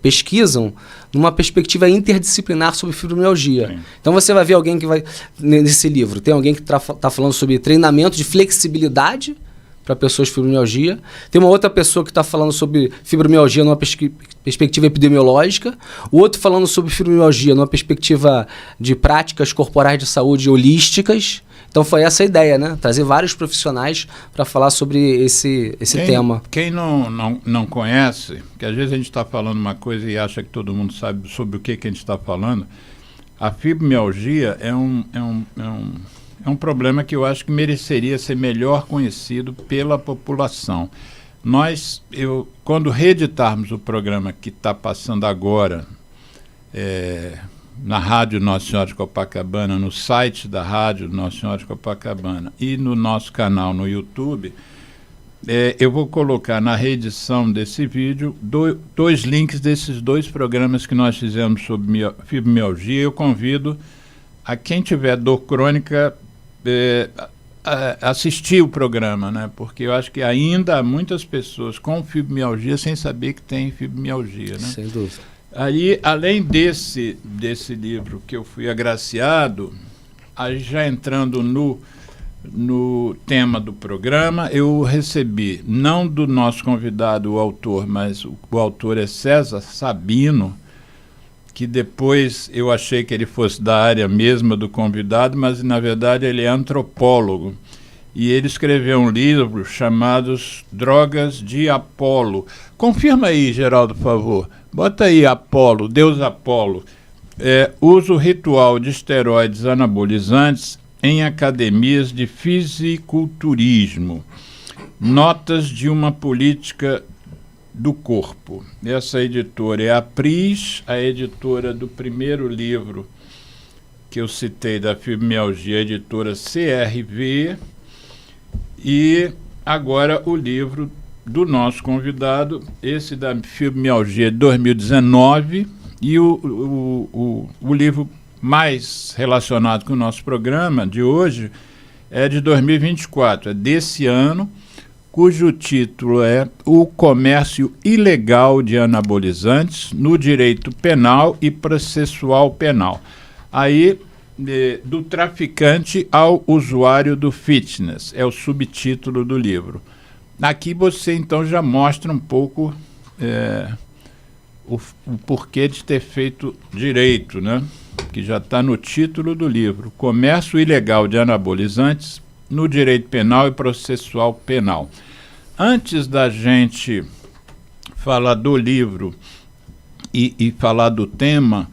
pesquisam, numa perspectiva interdisciplinar sobre fibromialgia. Sim. Então, você vai ver alguém que vai... Nesse livro, tem alguém que está falando sobre treinamento de flexibilidade para pessoas com fibromialgia. Tem uma outra pessoa que está falando sobre fibromialgia numa perspectiva epidemiológica. O outro falando sobre fibromialgia numa perspectiva de práticas corporais de saúde holísticas. Então foi essa a ideia, né? Trazer vários profissionais para falar sobre esse tema. Quem não conhece, que às vezes a gente está falando uma coisa e acha que todo mundo sabe sobre o que a gente está falando, a fibromialgia é um problema que eu acho que mereceria ser melhor conhecido pela população. Quando reeditarmos o programa que está passando agora na Rádio Nossa Senhora de Copacabana, no site da Rádio Nossa Senhora de Copacabana e no nosso canal no YouTube, eu vou colocar na reedição desse vídeo 2 links desses 2 programas que nós fizemos sobre fibromialgia. Eu convido a quem tiver dor crônica assistir o programa, né? Porque eu acho que ainda há muitas pessoas com fibromialgia sem saber que tem fibromialgia, né? Sem dúvida. Aí, além desse livro que eu fui agraciado, aí já entrando no tema do programa, eu recebi, não do nosso convidado, o autor, mas o autor é César Sabino, que depois eu achei que ele fosse da área mesma do convidado, mas na verdade ele é antropólogo. E ele escreveu um livro chamado Drogas de Apolo. Confirma aí, Geraldo, por favor. Bota aí Apolo, Deus Apolo. Uso ritual de esteroides anabolizantes em academias de fisiculturismo. Notas de uma Política do Corpo. Essa editora é a Pris, a editora do primeiro livro que eu citei da fibromialgia, a editora CRV, e agora o livro do nosso convidado, esse da fibromialgia de 2019, e o livro mais relacionado com o nosso programa de hoje é de 2024, é desse ano, cujo título é O Comércio Ilegal de Anabolizantes no Direito Penal e Processual Penal. Aí, do traficante ao usuário do fitness, é o subtítulo do livro. Aqui você então já mostra um pouco o porquê de ter feito direito, né? Que já está no título do livro, Comércio Ilegal de Anabolizantes no Direito Penal e Processual Penal. Antes da gente falar do livro e falar do tema,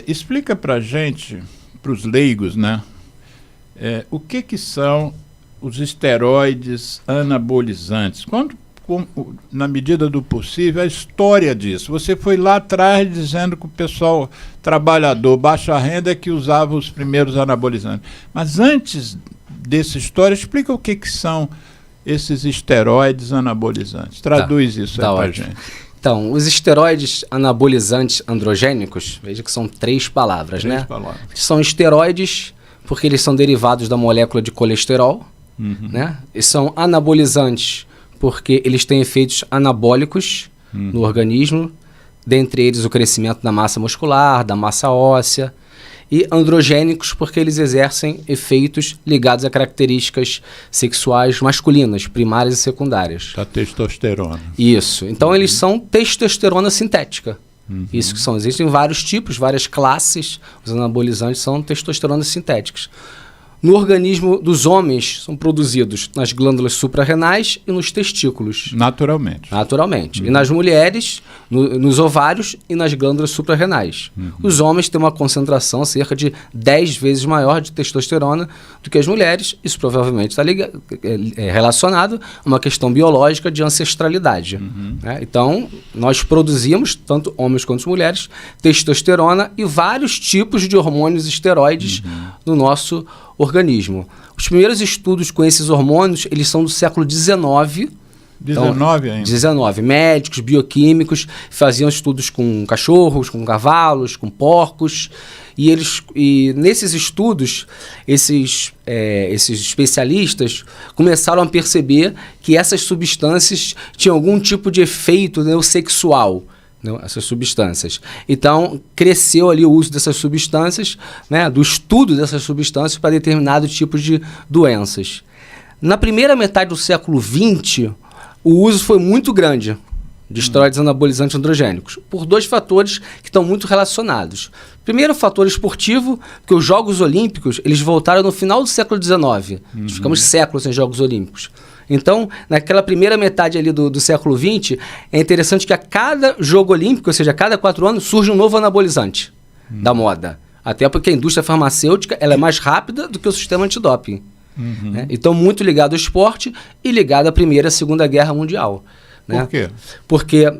explica para a gente, para os leigos, né, o que são os esteroides anabolizantes. Na medida do possível, a história disso. Você foi lá atrás dizendo que o pessoal trabalhador, baixa renda, é que usava os primeiros anabolizantes. Mas antes dessa história, explica o que são esses esteroides anabolizantes. Traduz isso aí para a gente. Então, os esteroides anabolizantes androgênicos, veja que são 3 palavras, né? 3 palavras. São esteroides porque eles são derivados da molécula de colesterol, né? E são anabolizantes porque eles têm efeitos anabólicos no organismo, dentre eles o crescimento da massa muscular, da massa óssea, e androgênicos porque eles exercem efeitos ligados a características sexuais masculinas, primárias e secundárias. Da testosterona. Isso. Então eles são testosterona sintética. Isso que são. Existem vários tipos, várias classes. Os anabolizantes são testosterona sintéticas. No organismo dos homens, são produzidos nas glândulas suprarrenais e nos testículos. Naturalmente. Naturalmente. E nas mulheres, nos ovários e nas glândulas suprarrenais. Os homens têm uma concentração cerca de 10 vezes maior de testosterona do que as mulheres. Isso provavelmente está relacionado a uma questão biológica de ancestralidade. Né? Então, nós produzimos, tanto homens quanto mulheres, testosterona e vários tipos de hormônios esteroides no nosso organismo. Os primeiros estudos com esses hormônios, eles são do século XIX. 19 ainda? 19. Médicos, bioquímicos, faziam estudos com cachorros, com cavalos, com porcos. E nesses estudos, esses especialistas começaram a perceber que essas substâncias tinham algum tipo de efeito sexual. Essas substâncias. Então, cresceu ali o uso dessas substâncias, né, do estudo dessas substâncias para determinados tipos de doenças. Na primeira metade do século XX, o uso foi muito grande de esteroides anabolizantes androgênicos, por 2 fatores que estão muito relacionados. Primeiro, o fator esportivo, porque os Jogos Olímpicos eles voltaram no final do século XIX. Nós ficamos séculos sem Jogos Olímpicos. Então, naquela primeira metade ali do século XX, é interessante que a cada jogo olímpico, ou seja, a cada 4 anos, surge um novo anabolizante da moda. Até porque a indústria farmacêutica ela é mais rápida do que o sistema antidoping. Né? Então, muito ligado ao esporte e ligado à Primeira e Segunda Guerra Mundial. Né? Por quê? Porque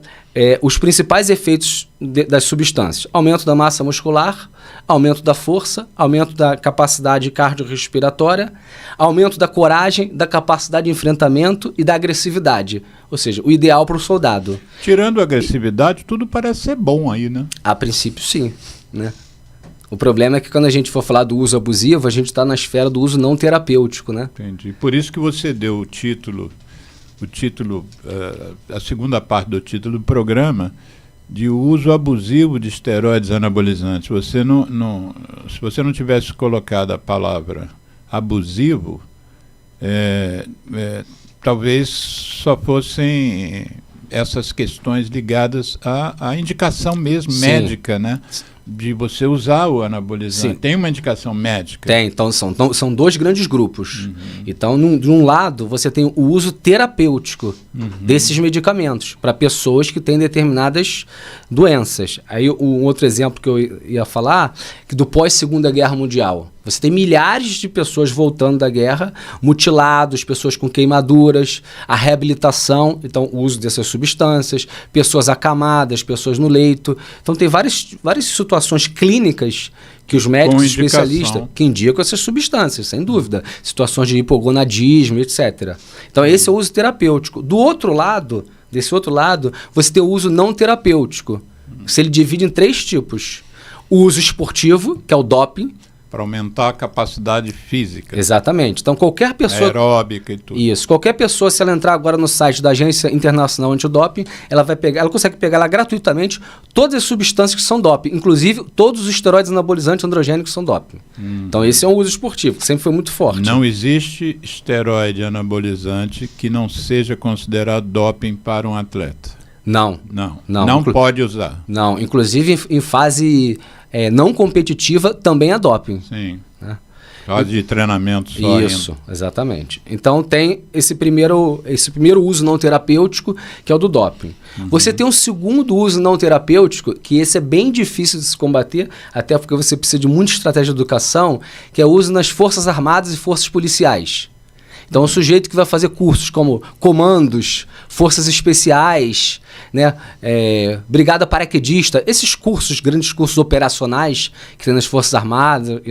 os principais efeitos das substâncias, aumento da massa muscular, aumento da força, aumento da capacidade cardiorrespiratória, aumento da coragem, da capacidade de enfrentamento e da agressividade. Ou seja, o ideal para o soldado. Tirando a agressividade, tudo parece ser bom aí, né? A princípio, sim. Né? O problema é que quando a gente for falar do uso abusivo, a gente está na esfera do uso não terapêutico, né? Entendi. Por isso que você deu o título, a segunda parte do título do programa, de uso abusivo de esteroides anabolizantes. Se você não tivesse colocado a palavra abusivo, talvez só fossem essas questões ligadas à indicação mesmo médica, né? De você usar o anabolizante. Sim. Tem uma indicação médica? Tem, então são 2 grandes grupos. Então, de um lado, você tem o uso terapêutico desses medicamentos para pessoas que têm determinadas doenças. Aí, um outro exemplo que eu ia falar, que do pós-Segunda Guerra Mundial. Você tem milhares de pessoas voltando da guerra, mutilados, pessoas com queimaduras, a reabilitação, então o uso dessas substâncias, pessoas acamadas, pessoas no leito. Então tem várias situações clínicas que os médicos especialistas que indicam essas substâncias, sem dúvida. Situações de hipogonadismo, etc. Então esse é o uso terapêutico. Desse outro lado, você tem o uso não terapêutico. Se ele divide em 3 tipos. O uso esportivo, que é o doping. Para aumentar a capacidade física. Exatamente. Então, qualquer pessoa... Aeróbica e tudo. Isso. Qualquer pessoa, se ela entrar agora no site da Agência Internacional Antidoping, ela consegue pegar lá gratuitamente todas as substâncias que são doping. Inclusive, todos os esteroides anabolizantes androgênicos são doping. Então, esse é um uso esportivo, que sempre foi muito forte. Não existe esteroide anabolizante que não seja considerado doping para um atleta. Não Pode usar. Não. Inclusive, em fase... não competitiva também é doping. Sim. Né? Fase de treinamento só. Isso, exatamente. Então tem esse primeiro uso não terapêutico, que é o do doping. Você tem um segundo uso não terapêutico, que esse é bem difícil de se combater, até porque você precisa de muita estratégia de educação, que é o uso nas Forças Armadas e Forças Policiais. Então, o sujeito que vai fazer cursos como comandos, forças especiais, né, brigada paraquedista, esses cursos, grandes cursos operacionais que tem nas Forças Armadas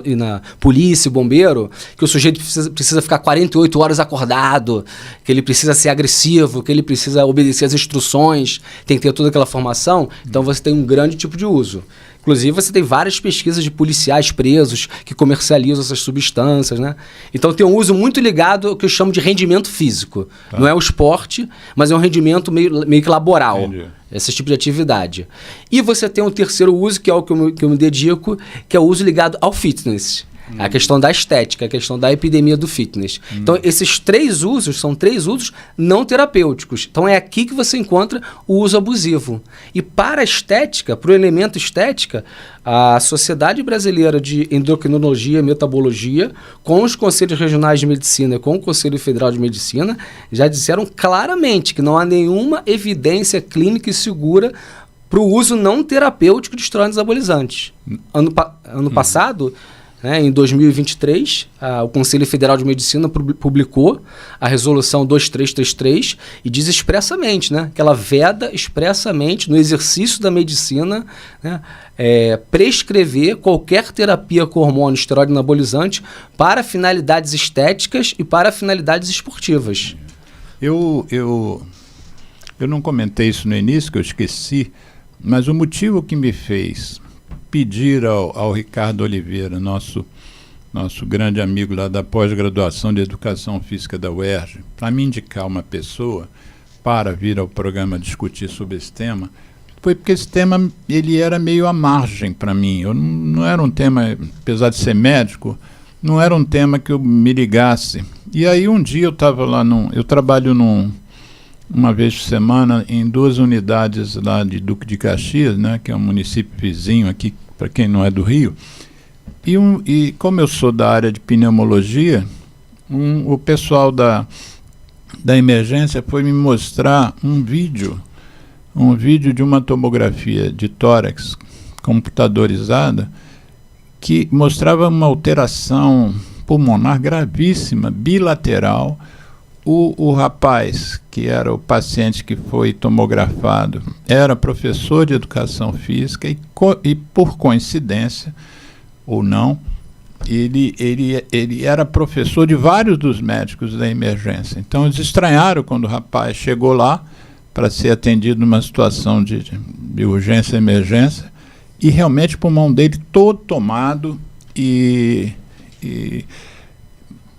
e na polícia e bombeiro, que o sujeito precisa ficar 48 horas acordado, que ele precisa ser agressivo, que ele precisa obedecer às instruções, tem que ter toda aquela formação. Então, você tem um grande tipo de uso. Inclusive, você tem várias pesquisas de policiais presos que comercializam essas substâncias, né? Então, tem um uso muito ligado ao que eu chamo de rendimento físico. Tá. Não é o esporte, mas é um rendimento meio que laboral. Entendi. Esse tipo de atividade. E você tem um terceiro uso, que é o que eu me dedico, que é o uso ligado ao fitness. A questão da estética, a questão da epidemia do fitness. Então, esses 3 usos são 3 usos não terapêuticos. Então, é aqui que você encontra o uso abusivo. E para a estética, para o elemento estética, a Sociedade Brasileira de Endocrinologia e Metabologia, com os Conselhos Regionais de Medicina e com o Conselho Federal de Medicina, já disseram claramente que não há nenhuma evidência clínica e segura para o uso não terapêutico de esteroides anabolizantes. Ano passado... em 2023, o Conselho Federal de Medicina publicou a Resolução 2333 e diz expressamente, né, que ela veda expressamente no exercício da medicina, né, prescrever qualquer terapia com hormônio esteroide anabolizante para finalidades estéticas e para finalidades esportivas. Eu não comentei isso no início, que eu esqueci, mas o motivo que me fez pedir ao Ricardo Oliveira, nosso grande amigo lá da pós-graduação de Educação Física da UERJ, para me indicar uma pessoa para vir ao programa discutir sobre esse tema, foi porque esse tema ele era meio à margem para mim. Não era um tema, apesar de ser médico, não era um tema que eu me ligasse. E aí um dia eu estava lá, eu trabalho uma vez por semana em 2 unidades lá de Duque de Caxias, né, que é um município vizinho aqui, para quem não é do Rio. E como eu sou da área de pneumologia, o pessoal da emergência foi me mostrar um vídeo de uma tomografia de tórax computadorizada que mostrava uma alteração pulmonar gravíssima, bilateral. O rapaz, que era o paciente que foi tomografado, era professor de educação física e por coincidência, ou não, ele era professor de vários dos médicos da emergência. Então, eles estranharam quando o rapaz chegou lá para ser atendido numa situação de urgência e emergência, e realmente o pulmão dele todo tomado e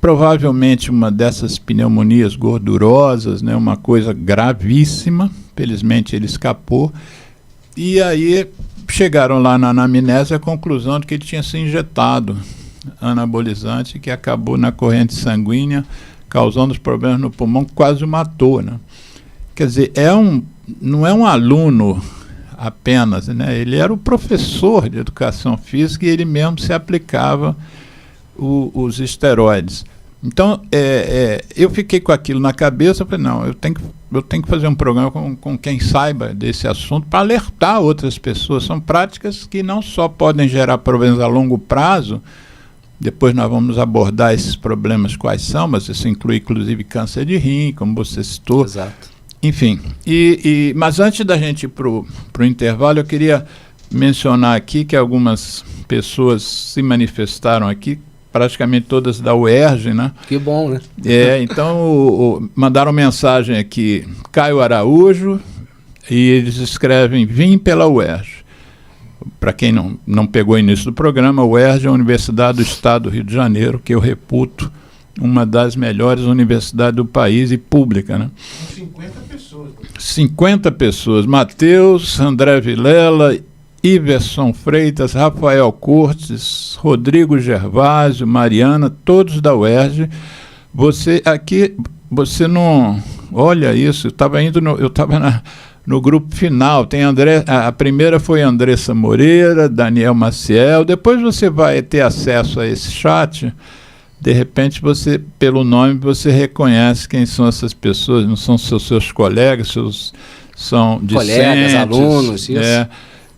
provavelmente uma dessas pneumonias gordurosas, né, uma coisa gravíssima. Felizmente ele escapou. E aí chegaram lá na anamnese à conclusão de que ele tinha se injetado anabolizante, que acabou na corrente sanguínea, causando os problemas no pulmão, que quase o matou, né? Quer dizer, não é um aluno apenas, né? Ele era o professor de educação física e ele mesmo se aplicava os esteroides. Então, eu fiquei com aquilo na cabeça, falei, não, eu tenho que fazer um programa com quem saiba desse assunto para alertar outras pessoas. São práticas que não só podem gerar problemas a longo prazo, Depois nós vamos abordar esses problemas quais são, mas isso inclui inclusive câncer de rim, como você citou. Exato. Enfim, mas antes da gente ir para o intervalo, eu queria mencionar aqui que algumas pessoas se manifestaram aqui, praticamente todas da UERJ, né? Que bom, né? Então mandaram mensagem aqui, Caio Araújo, e eles escrevem: vim pela UERJ. Para quem não pegou o início do programa, a UERJ é a Universidade do Estado do Rio de Janeiro, que eu reputo uma das melhores universidades do país e pública, né? 50 pessoas. 50 pessoas. Matheus, André Vilela, Iverson Freitas, Rafael Cortes, Rodrigo Gervásio, Mariana, todos da UERJ. Você não... Olha isso, eu estava no grupo final, tem a primeira foi Andressa Moreira, Daniel Maciel, depois você vai ter acesso a esse chat, de repente você, pelo nome, você reconhece quem são essas pessoas, não são seus colegas, são colegas, discentes, alunos, isso.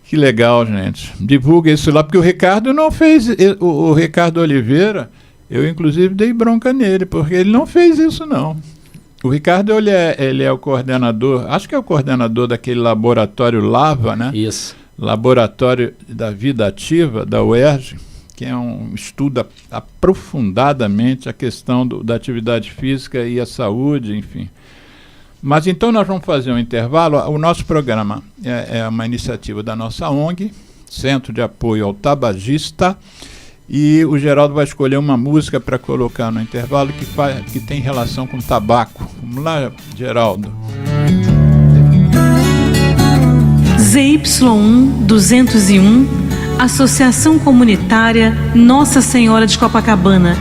Que legal, gente. Divulga isso lá, porque o Ricardo não fez, o Ricardo Oliveira, eu inclusive dei bronca nele, porque ele não fez isso não. O Ricardo, ele é o coordenador, acho que é o coordenador daquele laboratório LAVA, né? Isso. Laboratório da Vida Ativa, da UERJ, que é estuda aprofundadamente a questão da atividade física e a saúde, enfim. Mas então nós vamos fazer um intervalo. O nosso programa é uma iniciativa da nossa ONG, Centro de Apoio ao Tabagista, e o Geraldo vai escolher uma música para colocar no intervalo que tem relação com tabaco. Vamos lá, Geraldo. ZY1 201, Associação Comunitária Nossa Senhora de Copacabana,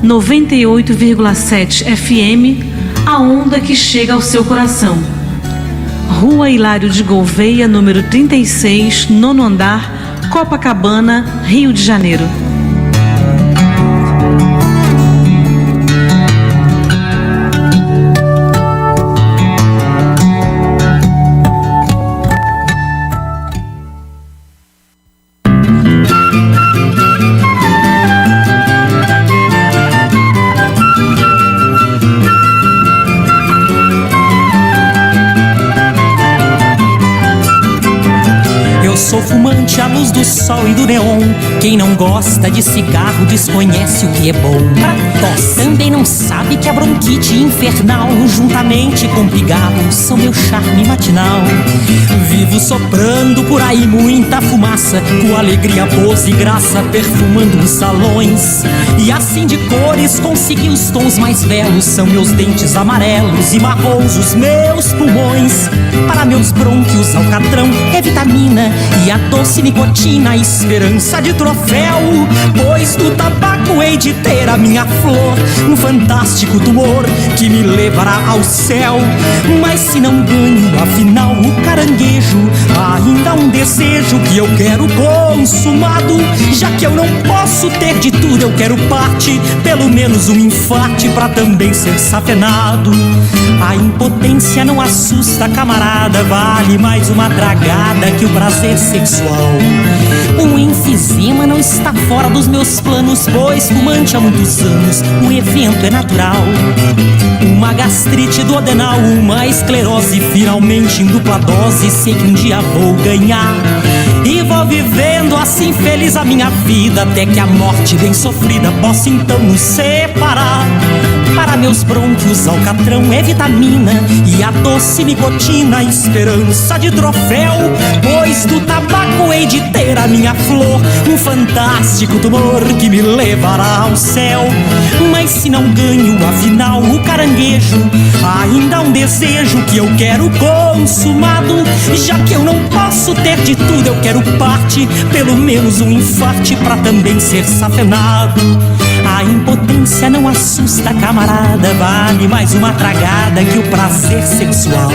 98,7 FM, a onda que chega ao seu coração. Rua Hilário de Gouveia, número 36, 9º andar, Copacabana, Rio de Janeiro. Sou fumante à luz do sol e do neon. Quem não gosta de cigarro desconhece o que é bom. Pra tosse também não sabe que a bronquite infernal, juntamente com pigarro, são meu charme matinal. Vivo soprando por aí muita fumaça, com alegria, pose e graça, perfumando os salões. E assim de cores consegui os tons mais belos. São meus dentes amarelos e marrons os meus pulmões. Para meus brônquios alcatrão é vitamina e a doce nicotina, esperança de troféu. Pois do tabaco hei de ter a minha flor, um fantástico tumor que me levará ao céu. Mas se não ganho, afinal, o caranguejo, ainda um desejo que eu quero consumado. Já que eu não posso ter de tudo, eu quero parte, pelo menos um infarte pra também ser safenado. A impotência não assusta, camarada, vale mais uma dragada que o prazer sexual. Um enfisema não está fora dos meus planos, pois fumante há muitos anos, o evento é natural. Uma gastrite duodenal, uma esclerose, finalmente em dupla dose, sei que um dia vou ganhar. E vou vivendo assim feliz a minha vida, até que a morte bem sofrida possa então nos separar. Para meus brônquios alcatrão é vitamina e a doce nicotina, esperança de troféu. Pois do tabaco hei de ter a minha flor, um fantástico tumor que me levará ao céu. Mas se não ganho, afinal, o caranguejo, ainda um desejo que eu quero consumado. Já que eu não posso ter de tudo, eu quero parte, pelo menos um infarte pra também ser safenado. A impotência não assusta, camarada, vale mais uma tragada que o prazer sexual.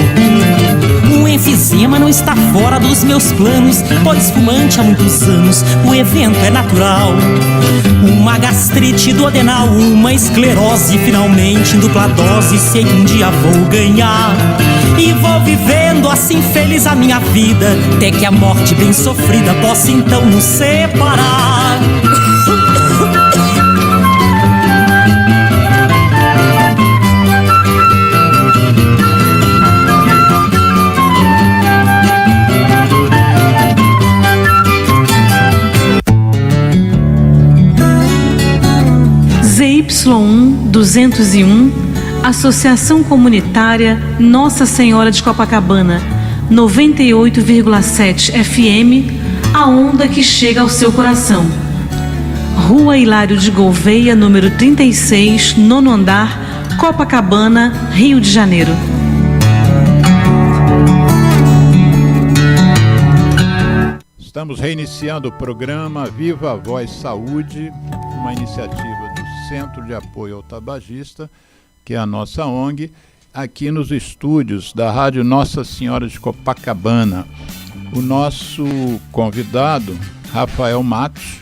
O enfisema não está fora dos meus planos, pois fumante há muitos anos, o evento é natural. Uma gastrite duodenal, uma esclerose, finalmente em dupla dose, sei que um dia vou ganhar. E vou vivendo assim feliz a minha vida, até que a morte bem sofrida possa então nos separar. 201, Associação Comunitária Nossa Senhora de Copacabana, 98,7 FM, a onda que chega ao seu coração. Rua Hilário de Gouveia, número 36, nono andar, Copacabana, Rio de Janeiro. Estamos reiniciando o programa Viva a Voz Saúde, uma iniciativa do Centro de Apoio ao Tabagista, que é a nossa ONG, aqui nos estúdios da Rádio Nossa Senhora de Copacabana. O nosso convidado, Rafael Matos,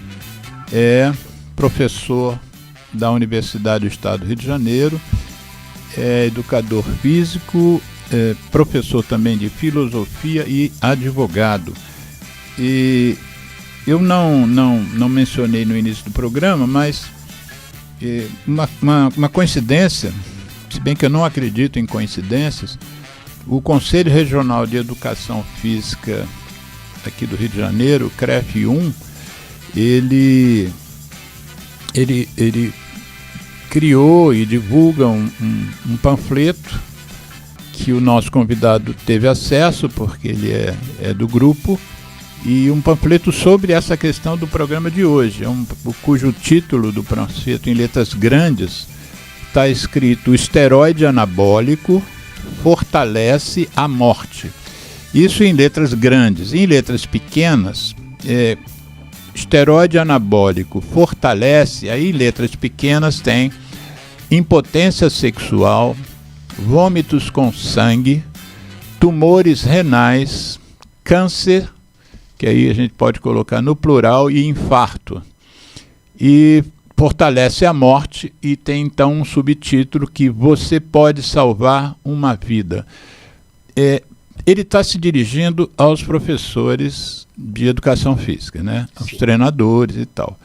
é professor da Universidade do Estado do Rio de Janeiro, é educador físico, é professor também de filosofia e advogado. E eu não mencionei no início do programa, mas uma coincidência, se bem que eu não acredito em coincidências, o Conselho Regional de Educação Física aqui do Rio de Janeiro, o CREF 1, ele criou e divulga um panfleto que o nosso convidado teve acesso, porque ele é do grupo, e um panfleto sobre essa questão do programa de hoje, cujo título do panfleto em letras grandes está escrito: o esteroide anabólico fortalece a morte. Isso em letras grandes. Em letras pequenas, esteroide anabólico fortalece, aí em letras pequenas tem impotência sexual, vômitos com sangue, tumores renais, câncer, que aí a gente pode colocar no plural, e infarto. E fortalece a morte, e tem então um subtítulo que você pode salvar uma vida. Ele está se dirigindo aos professores de educação física, né? Aos Sim. treinadores e tal.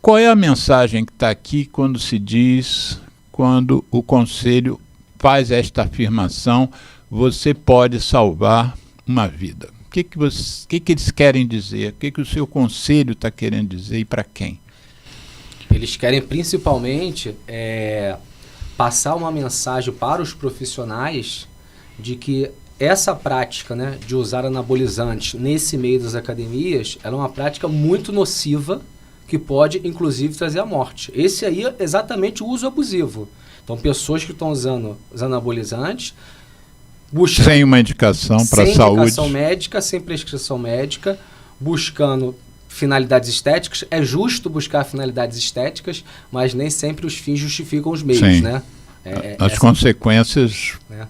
Qual é a mensagem que está aqui quando o conselho faz esta afirmação: você pode salvar uma vida? O que eles querem dizer? O que o seu conselho está querendo dizer e para quem? Eles querem principalmente passar uma mensagem para os profissionais de que essa prática, né, de usar anabolizantes nesse meio das academias, ela é uma prática muito nociva, que pode inclusive trazer a morte. Esse aí é exatamente o uso abusivo. Então, pessoas que estão usando os anabolizantes sem uma indicação para a saúde. Sem indicação médica, sem prescrição médica, buscando finalidades estéticas. É justo buscar finalidades estéticas, mas nem sempre os fins justificam os meios, Sim. né? As consequências... Né?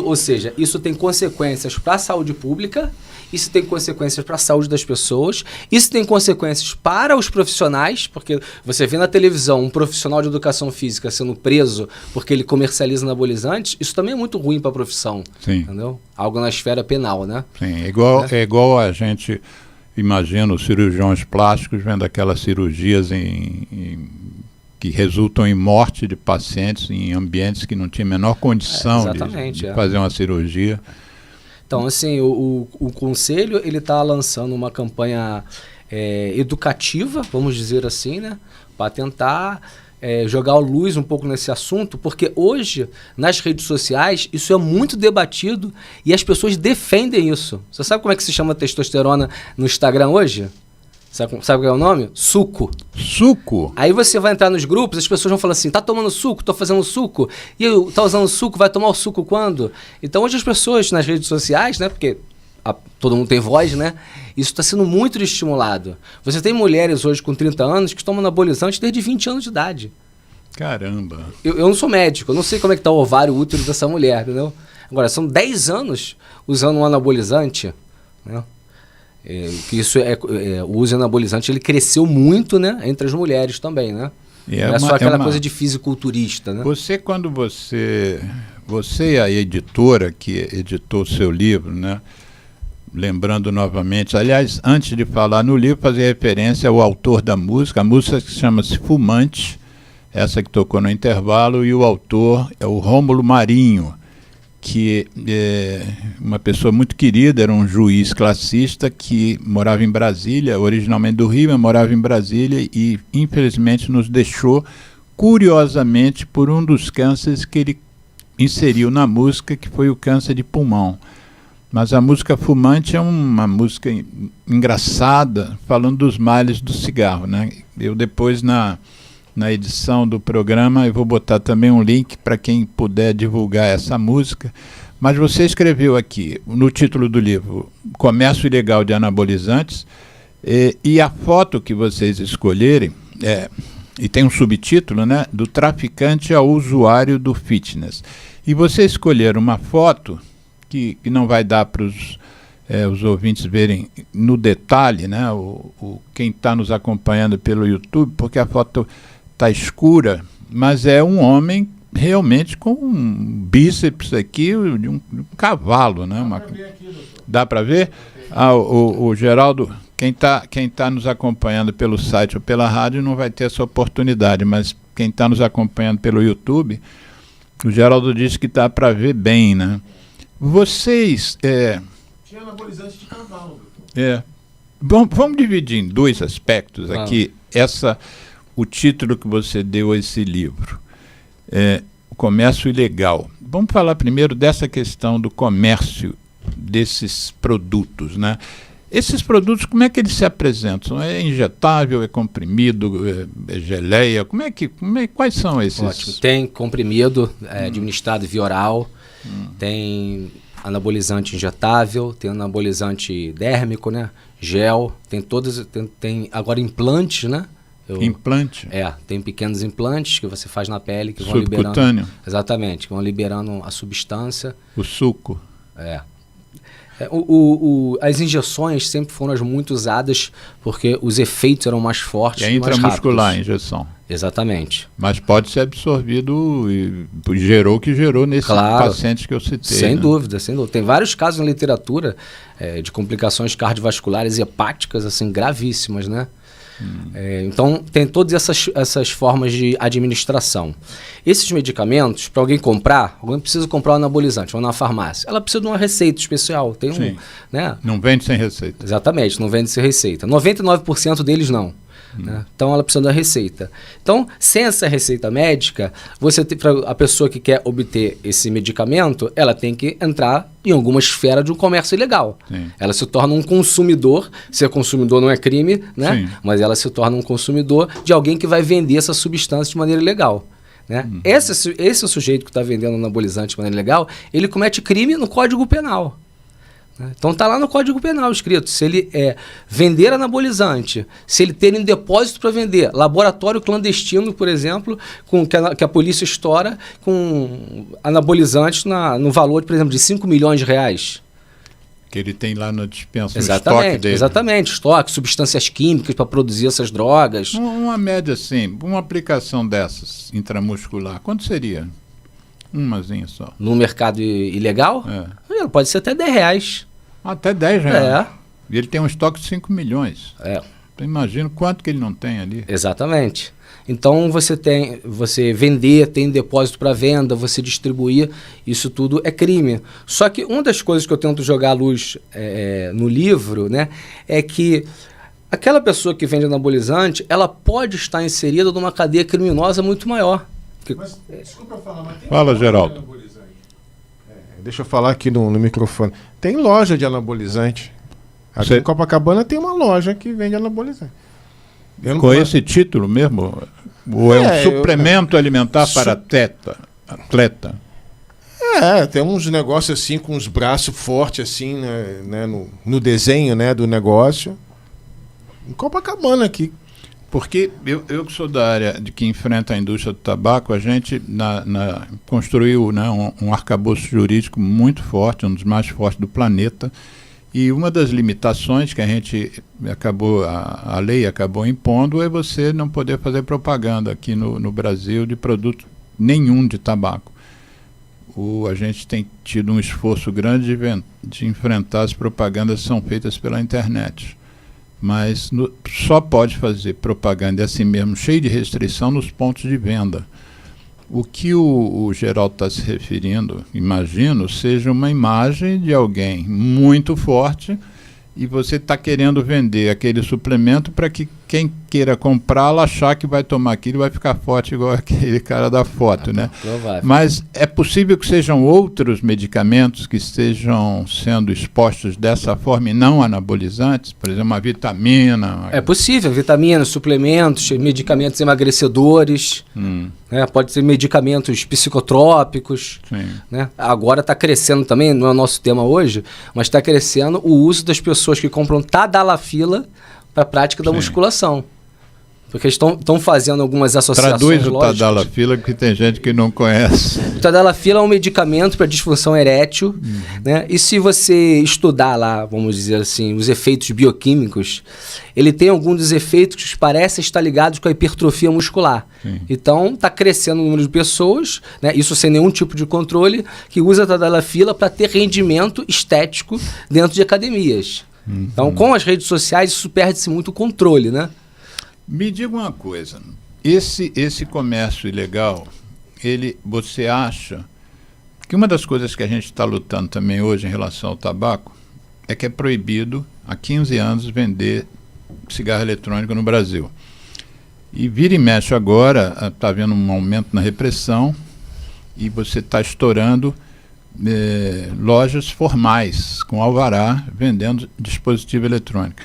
Ou seja, isso tem consequências para a saúde pública, isso tem consequências para a saúde das pessoas, isso tem consequências para os profissionais, porque você vê na televisão um profissional de educação física sendo preso porque ele comercializa anabolizantes, isso também é muito ruim para a profissão. Sim. Entendeu? Algo na esfera penal, né? Sim, é igual a gente imagina os cirurgiões plásticos vendo aquelas cirurgias que resultam em morte de pacientes em ambientes que não tinham a menor condição de fazer uma cirurgia. Então, assim, o Conselho ele está lançando uma campanha educativa, vamos dizer assim, né, para tentar jogar luz um pouco nesse assunto, porque hoje, nas redes sociais, isso é muito debatido e as pessoas defendem isso. Você sabe como é que se chama testosterona no Instagram hoje? Sabe qual é o nome? Suco. Suco? Aí você vai entrar nos grupos, as pessoas vão falar assim, tá tomando suco, tô fazendo suco, e eu, tá usando suco, vai tomar o suco quando? Então hoje as pessoas nas redes sociais, né, porque todo mundo tem voz, né, isso está sendo muito estimulado. Você tem mulheres hoje com 30 anos que tomam anabolizante desde 20 anos de idade. Caramba. Eu não sou médico, eu não sei como é que tá o ovário útero dessa mulher, entendeu? Agora, são 10 anos usando um anabolizante, né? Que isso o uso anabolizante ele cresceu muito, né, entre as mulheres também, né? Não é só aquela coisa de fisiculturista, né? Quando você e a editora que editou o seu livro, né, lembrando novamente, aliás, antes de falar no livro, fazer referência ao autor da música, a música que chama-se Fumante, essa que tocou no intervalo, e o autor é o Rômulo Marinho, que é uma pessoa muito querida, era um juiz classista que morava em Brasília, originalmente do Rio, mas morava em Brasília e infelizmente nos deixou curiosamente, por um dos cânceres que ele inseriu na música, que foi o câncer de pulmão. Mas a música Fumante é uma música engraçada, falando dos males do cigarro, né? Eu depois, na edição do programa, eu vou botar também um link para quem puder divulgar essa música. Mas você escreveu aqui, no título do livro, Comércio Ilegal de Anabolizantes, e a foto que vocês escolherem, e tem um subtítulo, né? Do traficante ao usuário do fitness. E você escolher uma foto que não vai dar para os ouvintes verem no detalhe, né? Quem está nos acompanhando pelo YouTube, porque a foto está escura, mas é um homem realmente com um bíceps aqui de um cavalo, né? Dá para ver? O Geraldo, quem tá nos acompanhando pelo site ou pela rádio não vai ter essa oportunidade, mas quem está nos acompanhando pelo YouTube, o Geraldo disse que dá para ver bem, né? Vocês... Tinha anabolizante de cavalo. Vamos dividir em dois aspectos aqui. O título que você deu a esse livro, o comércio ilegal. Vamos falar primeiro dessa questão do comércio desses produtos, né? Esses produtos, como é que eles se apresentam? É injetável, é comprimido, é geleia? Quais são esses? Ótimo. Tem comprimido administrado via oral, tem anabolizante injetável, tem anabolizante dérmico, né? Gel, tem todos, tem agora implantes, né? Implante? Tem pequenos implantes que você faz na pele que vão subcutâneo. Liberando. Exatamente, que vão liberando a substância. O suco. As injeções sempre foram muito usadas porque os efeitos eram mais fortes e mais rápidos. É intramuscular a injeção. Exatamente. Mas pode ser absorvido e gerou o que gerou nesses pacientes que eu citei. Sem dúvida, sem dúvida. Tem vários casos na literatura de complicações cardiovasculares e hepáticas assim, gravíssimas, né? Então, tem todas essas formas de administração. Esses medicamentos, para alguém comprar, alguém precisa comprar um anabolizante, vão na farmácia. Ela precisa de uma receita especial. Tem né? Não vende sem receita. Exatamente, não vende sem receita. 99% deles não. Né? Então, ela precisa da receita. Então, sem essa receita médica, a pessoa que quer obter esse medicamento, ela tem que entrar em alguma esfera de um comércio ilegal. Sim. Ela se torna um consumidor. Ser consumidor não é crime, né? Sim. Mas ela se torna um consumidor de alguém que vai vender essa substância de maneira ilegal. Né? Esse sujeito que está vendendo anabolizante de maneira ilegal, ele comete crime no Código Penal. Então está lá no Código Penal escrito, se ele vender anabolizante, se ele ter em depósito para vender, laboratório clandestino, por exemplo, que a polícia estoura com anabolizantes no valor, por exemplo, de 5 milhões de reais. Que ele tem lá na dispensa, exatamente, o estoque dele. Exatamente, estoque, substâncias químicas para produzir essas drogas. Uma média assim, uma aplicação dessas intramuscular, quanto seria? Umazinha só. No mercado ilegal? Pode ser até R$10. Até R$10. E ele tem um estoque de 5 milhões. Então imagina quanto que ele não tem ali. Exatamente. Então você vender, tem depósito para venda, você distribuir, isso tudo é crime. Só que uma das coisas que eu tento jogar à luz no livro, né, é que aquela pessoa que vende anabolizante, ela pode estar inserida numa cadeia criminosa muito maior. Mas, desculpa falar, mas tem Fala, Geraldo. Deixa eu falar aqui no microfone. Tem loja de anabolizante. Aqui em Copacabana tem uma loja que vende anabolizante. Com esse título mesmo? Ou é um suplemento alimentar para atleta? Tem uns negócios assim, com os braços fortes assim, né, no desenho, né, do negócio. Em Copacabana aqui. Porque eu que sou da área que enfrenta a indústria do tabaco, a gente construiu, né, um arcabouço jurídico muito forte, um dos mais fortes do planeta, e uma das limitações que a lei acabou impondo é você não poder fazer propaganda aqui no Brasil de produto nenhum de tabaco. A gente tem tido um esforço grande de enfrentar as propagandas que são feitas pela internet. Mas só pode fazer propaganda assim mesmo, cheio de restrição, nos pontos de venda. O que o Geraldo está se referindo, imagino, seja uma imagem de alguém muito forte e você está querendo vender aquele suplemento para que quem queira comprá-lo achar que vai tomar aquilo e vai ficar forte igual aquele cara da foto, né? Provável. Mas é possível que sejam outros medicamentos que estejam sendo expostos dessa forma e não anabolizantes? Por exemplo, uma vitamina? É possível, vitaminas, suplementos, medicamentos emagrecedores, né? Pode ser medicamentos psicotrópicos. Sim. Né? Agora está crescendo também, não é o nosso tema hoje, mas está crescendo o uso das pessoas que compram tadalafila para a prática da musculação. Porque estão fazendo algumas associações Traduz o lógicas. tadalafila, porque tem gente que não conhece. O tadalafila é um medicamento para disfunção erétil, né? E se você estudar lá, vamos dizer assim, os efeitos bioquímicos, ele tem alguns dos efeitos que parecem estar ligados com a hipertrofia muscular. Sim. Então, está crescendo o número de pessoas, né? Isso sem nenhum tipo de controle, que usa tadalafila para ter rendimento estético dentro de academias. Então, com as redes sociais, isso perde-se muito o controle, né? Me diga uma coisa, esse comércio ilegal, você acha que uma das coisas que a gente está lutando também hoje em relação ao tabaco é que é proibido há 15 anos vender cigarro eletrônico no Brasil. E vira e mexe agora, está havendo um aumento na repressão e você está estourando lojas formais com alvará vendendo dispositivo eletrônico.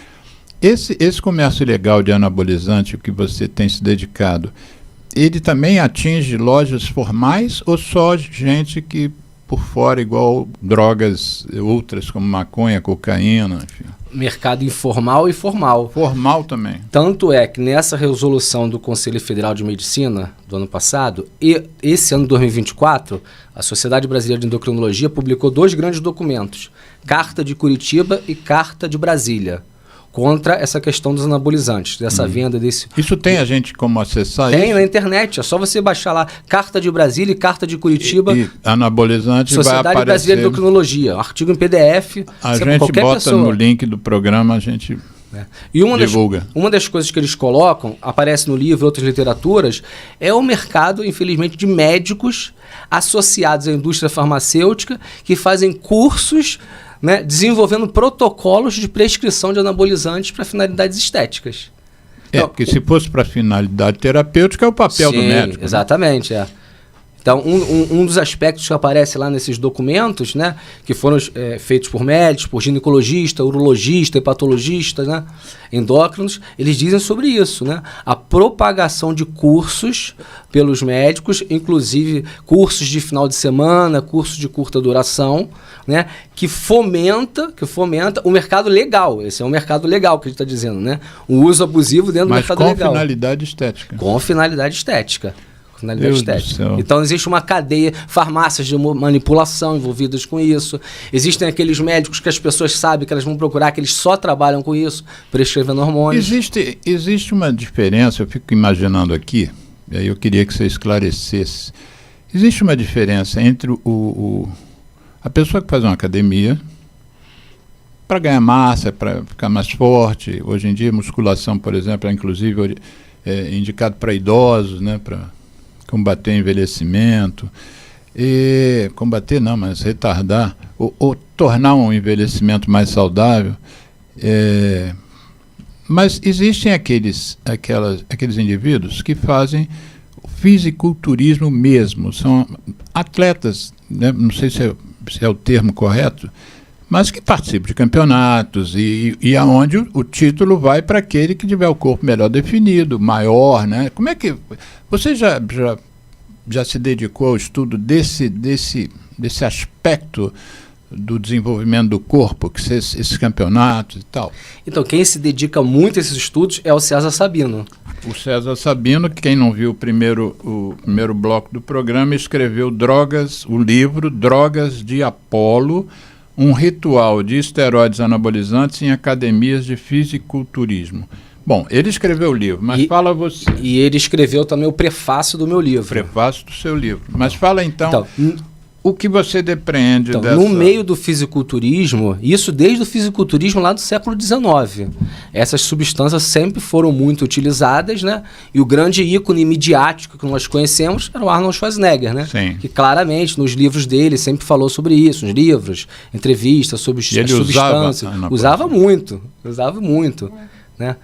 Esse comércio ilegal de anabolizante que você tem se dedicado, ele também atinge lojas formais ou só gente que por fora, igual drogas outras como maconha, cocaína, enfim? Mercado informal e formal. Formal também. Tanto é que nessa resolução do Conselho Federal de Medicina do ano passado, e esse ano 2024, a Sociedade Brasileira de Endocrinologia publicou 2 grandes documentos, Carta de Curitiba e Carta de Brasília, contra essa questão dos anabolizantes, dessa venda desse... Isso tem a gente como acessar? Tem isso? na internet, é só você baixar lá Carta de Brasília e Carta de Curitiba. E anabolizante Sociedade vai aparecer... Brasileira de Endocrinologia, artigo em PDF. A gente bota pessoa. No link do programa, a gente e divulga. Uma das coisas que eles colocam, aparece no livro e outras literaturas, é o mercado, infelizmente, de médicos associados à indústria farmacêutica que fazem cursos, né, desenvolvendo protocolos de prescrição de anabolizantes para finalidades estéticas. Então, porque se fosse para finalidade terapêutica é o papel do médico. Exatamente, né? Então, um dos aspectos que aparece lá nesses documentos, né, que foram feitos por médicos, por ginecologista, urologista, hepatologista, né, endócrinos, eles dizem sobre isso, né? A propagação de cursos pelos médicos, inclusive cursos de final de semana, cursos de curta duração, né, que fomenta o mercado legal. Esse é um mercado legal que a gente está dizendo, né? O uso abusivo dentro do mercado legal. Mas com finalidade estética. Com finalidade estética. Então existe uma cadeia, farmácias de manipulação envolvidas com isso. Existem aqueles médicos que as pessoas sabem que elas vão procurar, que eles só trabalham com isso, prescrevendo hormônios. Existe uma diferença, eu fico imaginando aqui, e aí eu queria que você esclarecesse. Existe uma diferença entre a pessoa que faz uma academia para ganhar massa, para ficar mais forte. Hoje em dia, musculação, por exemplo, é inclusive indicado para idosos, né, para combater envelhecimento, combater não, mas retardar, ou tornar um envelhecimento mais saudável. Mas existem aqueles indivíduos que fazem fisiculturismo mesmo, são atletas, né, não sei se é o termo correto, mas que participam de campeonatos e aonde o título vai para aquele que tiver o corpo melhor definido, maior, né? Como é que você já se dedicou ao estudo desse aspecto do desenvolvimento do corpo, que esses campeonatos e tal? Então, quem se dedica muito a esses estudos é o César Sabino. O César Sabino, que quem não viu o primeiro bloco do programa, escreveu o livro Drogas de Apolo, um ritual de esteroides anabolizantes em academias de fisiculturismo. Bom, ele escreveu o livro, mas fala você. E ele escreveu também o prefácio do meu livro. Prefácio do seu livro. Mas fala então o que você depreende dessa... No meio do fisiculturismo, isso desde o fisiculturismo lá do século XIX, essas substâncias sempre foram muito utilizadas, né? E o grande ícone midiático que nós conhecemos era o Arnold Schwarzenegger, né? Sim. Que claramente nos livros dele sempre falou sobre isso, nos livros, entrevistas sobre as substâncias. Usava muito. né?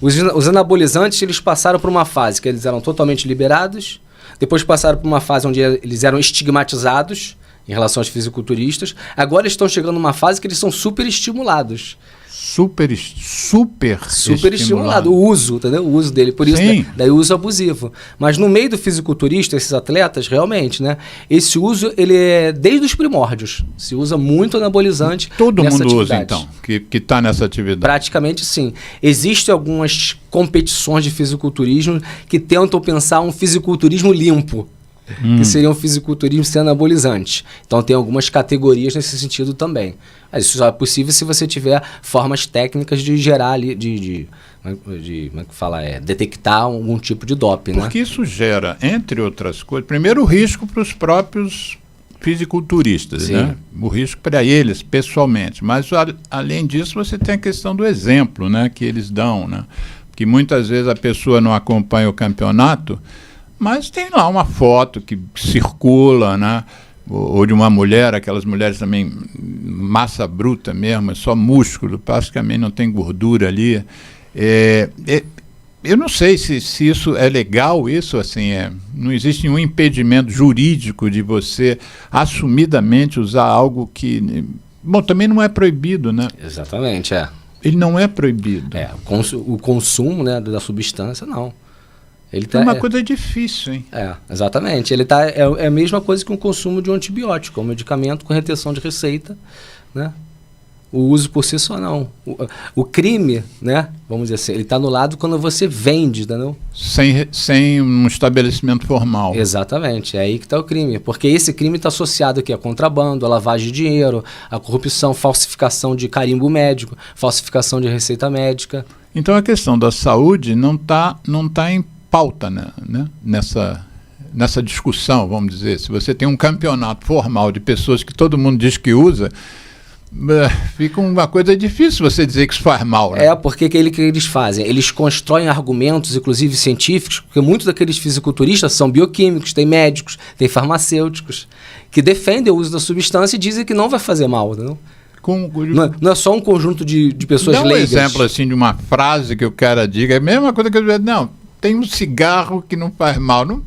Os anabolizantes, eles passaram por uma fase que eles eram totalmente liberados, depois passaram por uma fase onde eles eram estigmatizados em relação aos fisiculturistas, agora eles estão chegando numa fase que eles são super estimulados. Super estimulado. O uso, entendeu? O uso dele. Por isso, daí o uso abusivo. Mas no meio do fisiculturista, esses atletas, realmente, né? Esse uso, ele é desde os primórdios. Se usa muito anabolizante. Todo mundo usa, então, que está nessa atividade. Praticamente, sim. Existem algumas competições de fisiculturismo que tentam pensar um fisiculturismo limpo. Que seria um fisiculturismo sem anabolizante. Então tem algumas categorias nesse sentido também. Mas isso só é possível se você tiver formas técnicas de gerar ali, como é que fala? Detectar algum tipo de doping, né? Porque isso gera, entre outras coisas, primeiro o risco para os próprios fisiculturistas, né? O risco para eles, pessoalmente. Mas além disso, você tem a questão do exemplo, né? Que eles dão, né? Que muitas vezes a pessoa não acompanha o campeonato, mas tem lá uma foto que circula, né? Ou de uma mulher, aquelas mulheres também, massa bruta mesmo, é só músculo, praticamente não tem gordura ali. Eu não sei se isso é legal, isso assim, não existe nenhum impedimento jurídico de você assumidamente usar algo que... Bom, também não é proibido, né? Exatamente, Ele não é proibido. O consumo, né, da substância, não. É uma coisa difícil, hein? Exatamente. É a mesma coisa que o consumo de um antibiótico, um medicamento com retenção de receita, né? O uso por si só não. O crime, né? Vamos dizer assim, ele está anulado quando você vende, entendeu? Sem um estabelecimento formal. Exatamente, é aí que está o crime. Porque esse crime está associado aqui a contrabando, a lavagem de dinheiro, a corrupção, falsificação de carimbo médico, falsificação de receita médica. Então a questão da saúde não tá em pauta, né? Nessa discussão, vamos dizer. Se você tem um campeonato formal de pessoas que todo mundo diz que usa, fica uma coisa difícil você dizer que isso faz mal, né? Porque que eles fazem? Eles constroem argumentos, inclusive científicos, porque muitos daqueles fisiculturistas são bioquímicos, tem médicos, tem farmacêuticos, que defendem o uso da substância e dizem que não vai fazer mal, não? Não é só um conjunto de pessoas leigas. Dá um exemplo assim de uma frase que o cara diga, é a mesma coisa que eu digo, não, tem um cigarro que não faz mal. Não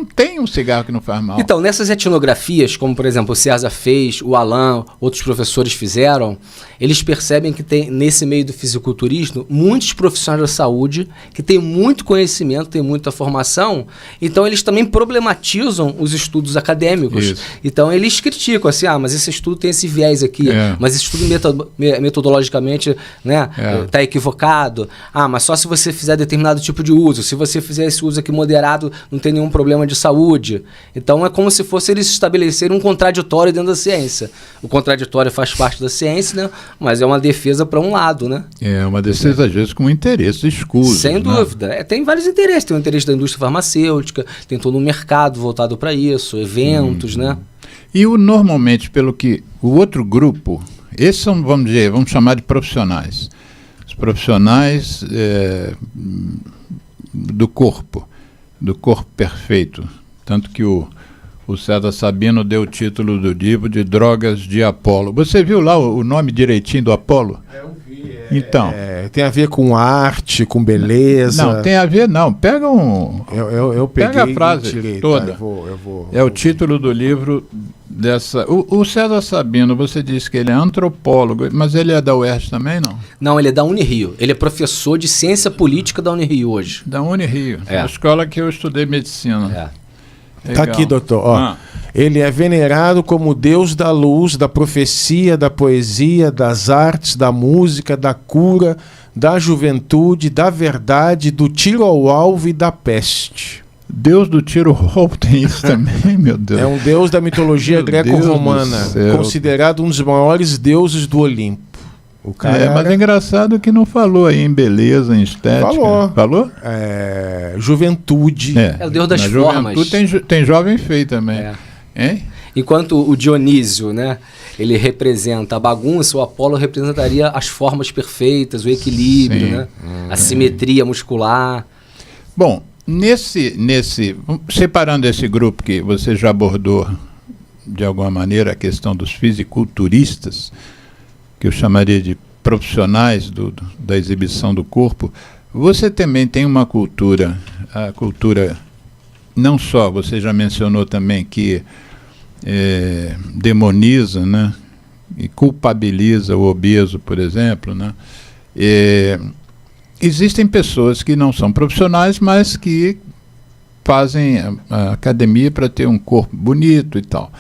tem um cigarro que não faz mal. Então, nessas etnografias, como por exemplo o César fez, o Alain, outros professores fizeram, eles percebem que tem nesse meio do fisiculturismo muitos profissionais da saúde que têm muito conhecimento, têm muita formação, então eles também problematizam os estudos acadêmicos. Isso. Então eles criticam assim, mas esse estudo tem esse viés aqui, mas esse estudo metodologicamente, né, tá equivocado. Mas só se você fizer determinado tipo de uso, se você fizer esse uso aqui moderado, não tem nenhum problema de saúde. Então é como se fosse eles estabelecerem um contraditório dentro da ciência. O contraditório faz parte da ciência, né? Mas é uma defesa para um lado, né? É uma defesa, às vezes, com interesse escuso. Sem dúvida. Tem vários interesses. Tem o interesse da indústria farmacêutica, tem todo um mercado voltado para isso, eventos, né? E normalmente, pelo que o outro grupo, esses são, vamos chamar de profissionais. Os profissionais do corpo perfeito. Tanto que o César Sabino deu o título do livro de Drogas de Apolo. Você viu lá o nome direitinho do Apolo? Eu vi. Então, tem a ver com arte, com beleza. Não, tem a ver não. Pega eu peguei pega a frase toda. Tá, eu vou, o título do livro dessa... O César Sabino, você disse que ele é antropólogo, mas ele é da UERJ também, não? Não, ele é da Unirio. Ele é professor de ciência política da Unirio hoje. Da Unirio, a escola que eu estudei medicina. Tá aqui, doutor. Ele é venerado como Deus da luz, da profecia, da poesia, das artes, da música, da cura, da juventude, da verdade, do tiro ao alvo e da peste. Deus do tiro ao alvo tem isso também, meu Deus. É um deus da mitologia greco-romana, considerado um dos maiores deuses do Olimpo. O cara mas é engraçado que não falou aí em beleza, em estética. Falou? Juventude. É o deus das formas. Tem jovem feio também. Hein? Enquanto o Dionísio, né, ele representa a bagunça, o Apolo representaria as formas perfeitas, o equilíbrio, né, a simetria muscular. Bom, separando esse grupo que você já abordou de alguma maneira a questão dos fisiculturistas, que eu chamaria de profissionais da exibição do corpo, você também tem uma cultura, a cultura não só, você já mencionou também que demoniza, né, e culpabiliza o obeso, por exemplo, né? Existem pessoas que não são profissionais, mas que fazem a academia para ter um corpo bonito e tal.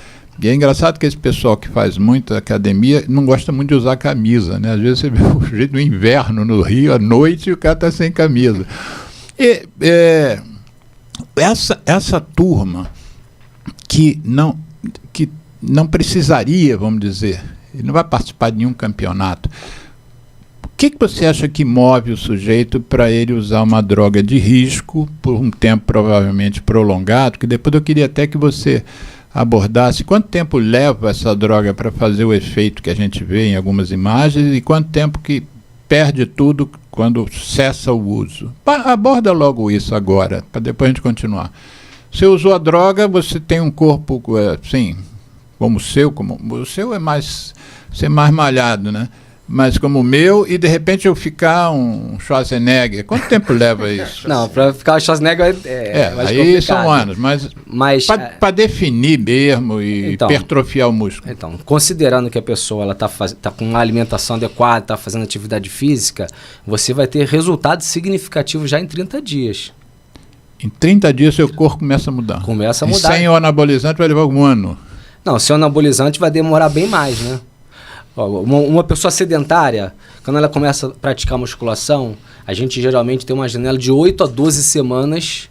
E é engraçado que esse pessoal que faz muita academia não gosta muito de usar camisa, né? Às vezes você vê o jeito no inverno no Rio, à noite, e o cara está sem camisa. E essa turma que não precisaria, vamos dizer, não vai participar de nenhum campeonato, o que você acha que move o sujeito para ele usar uma droga de risco por um tempo provavelmente prolongado, que depois eu queria até que você abordasse quanto tempo leva essa droga para fazer o efeito que a gente vê em algumas imagens e quanto tempo que perde tudo quando cessa o uso. Aborda logo isso agora, para depois a gente continuar. Você usou a droga, você tem um corpo assim, como o seu é mais, ser mais malhado, né? Mas como o meu, e de repente eu ficar um Schwarzenegger. Quanto tempo leva isso? Não, para ficar o Schwarzenegger mais aí complicado. São anos, mas para definir mesmo e hipertrofiar o músculo. Então, considerando que a pessoa ela tá com uma alimentação adequada, está fazendo atividade física, você vai ter resultados significativos já em 30 dias. Em 30 dias seu corpo começa a mudar. Começa a mudar. E sem o anabolizante vai levar algum ano. Não, sem o anabolizante vai demorar bem mais, né? Uma pessoa sedentária, quando ela começa a praticar musculação, a gente geralmente tem uma janela de 8 a 12 semanas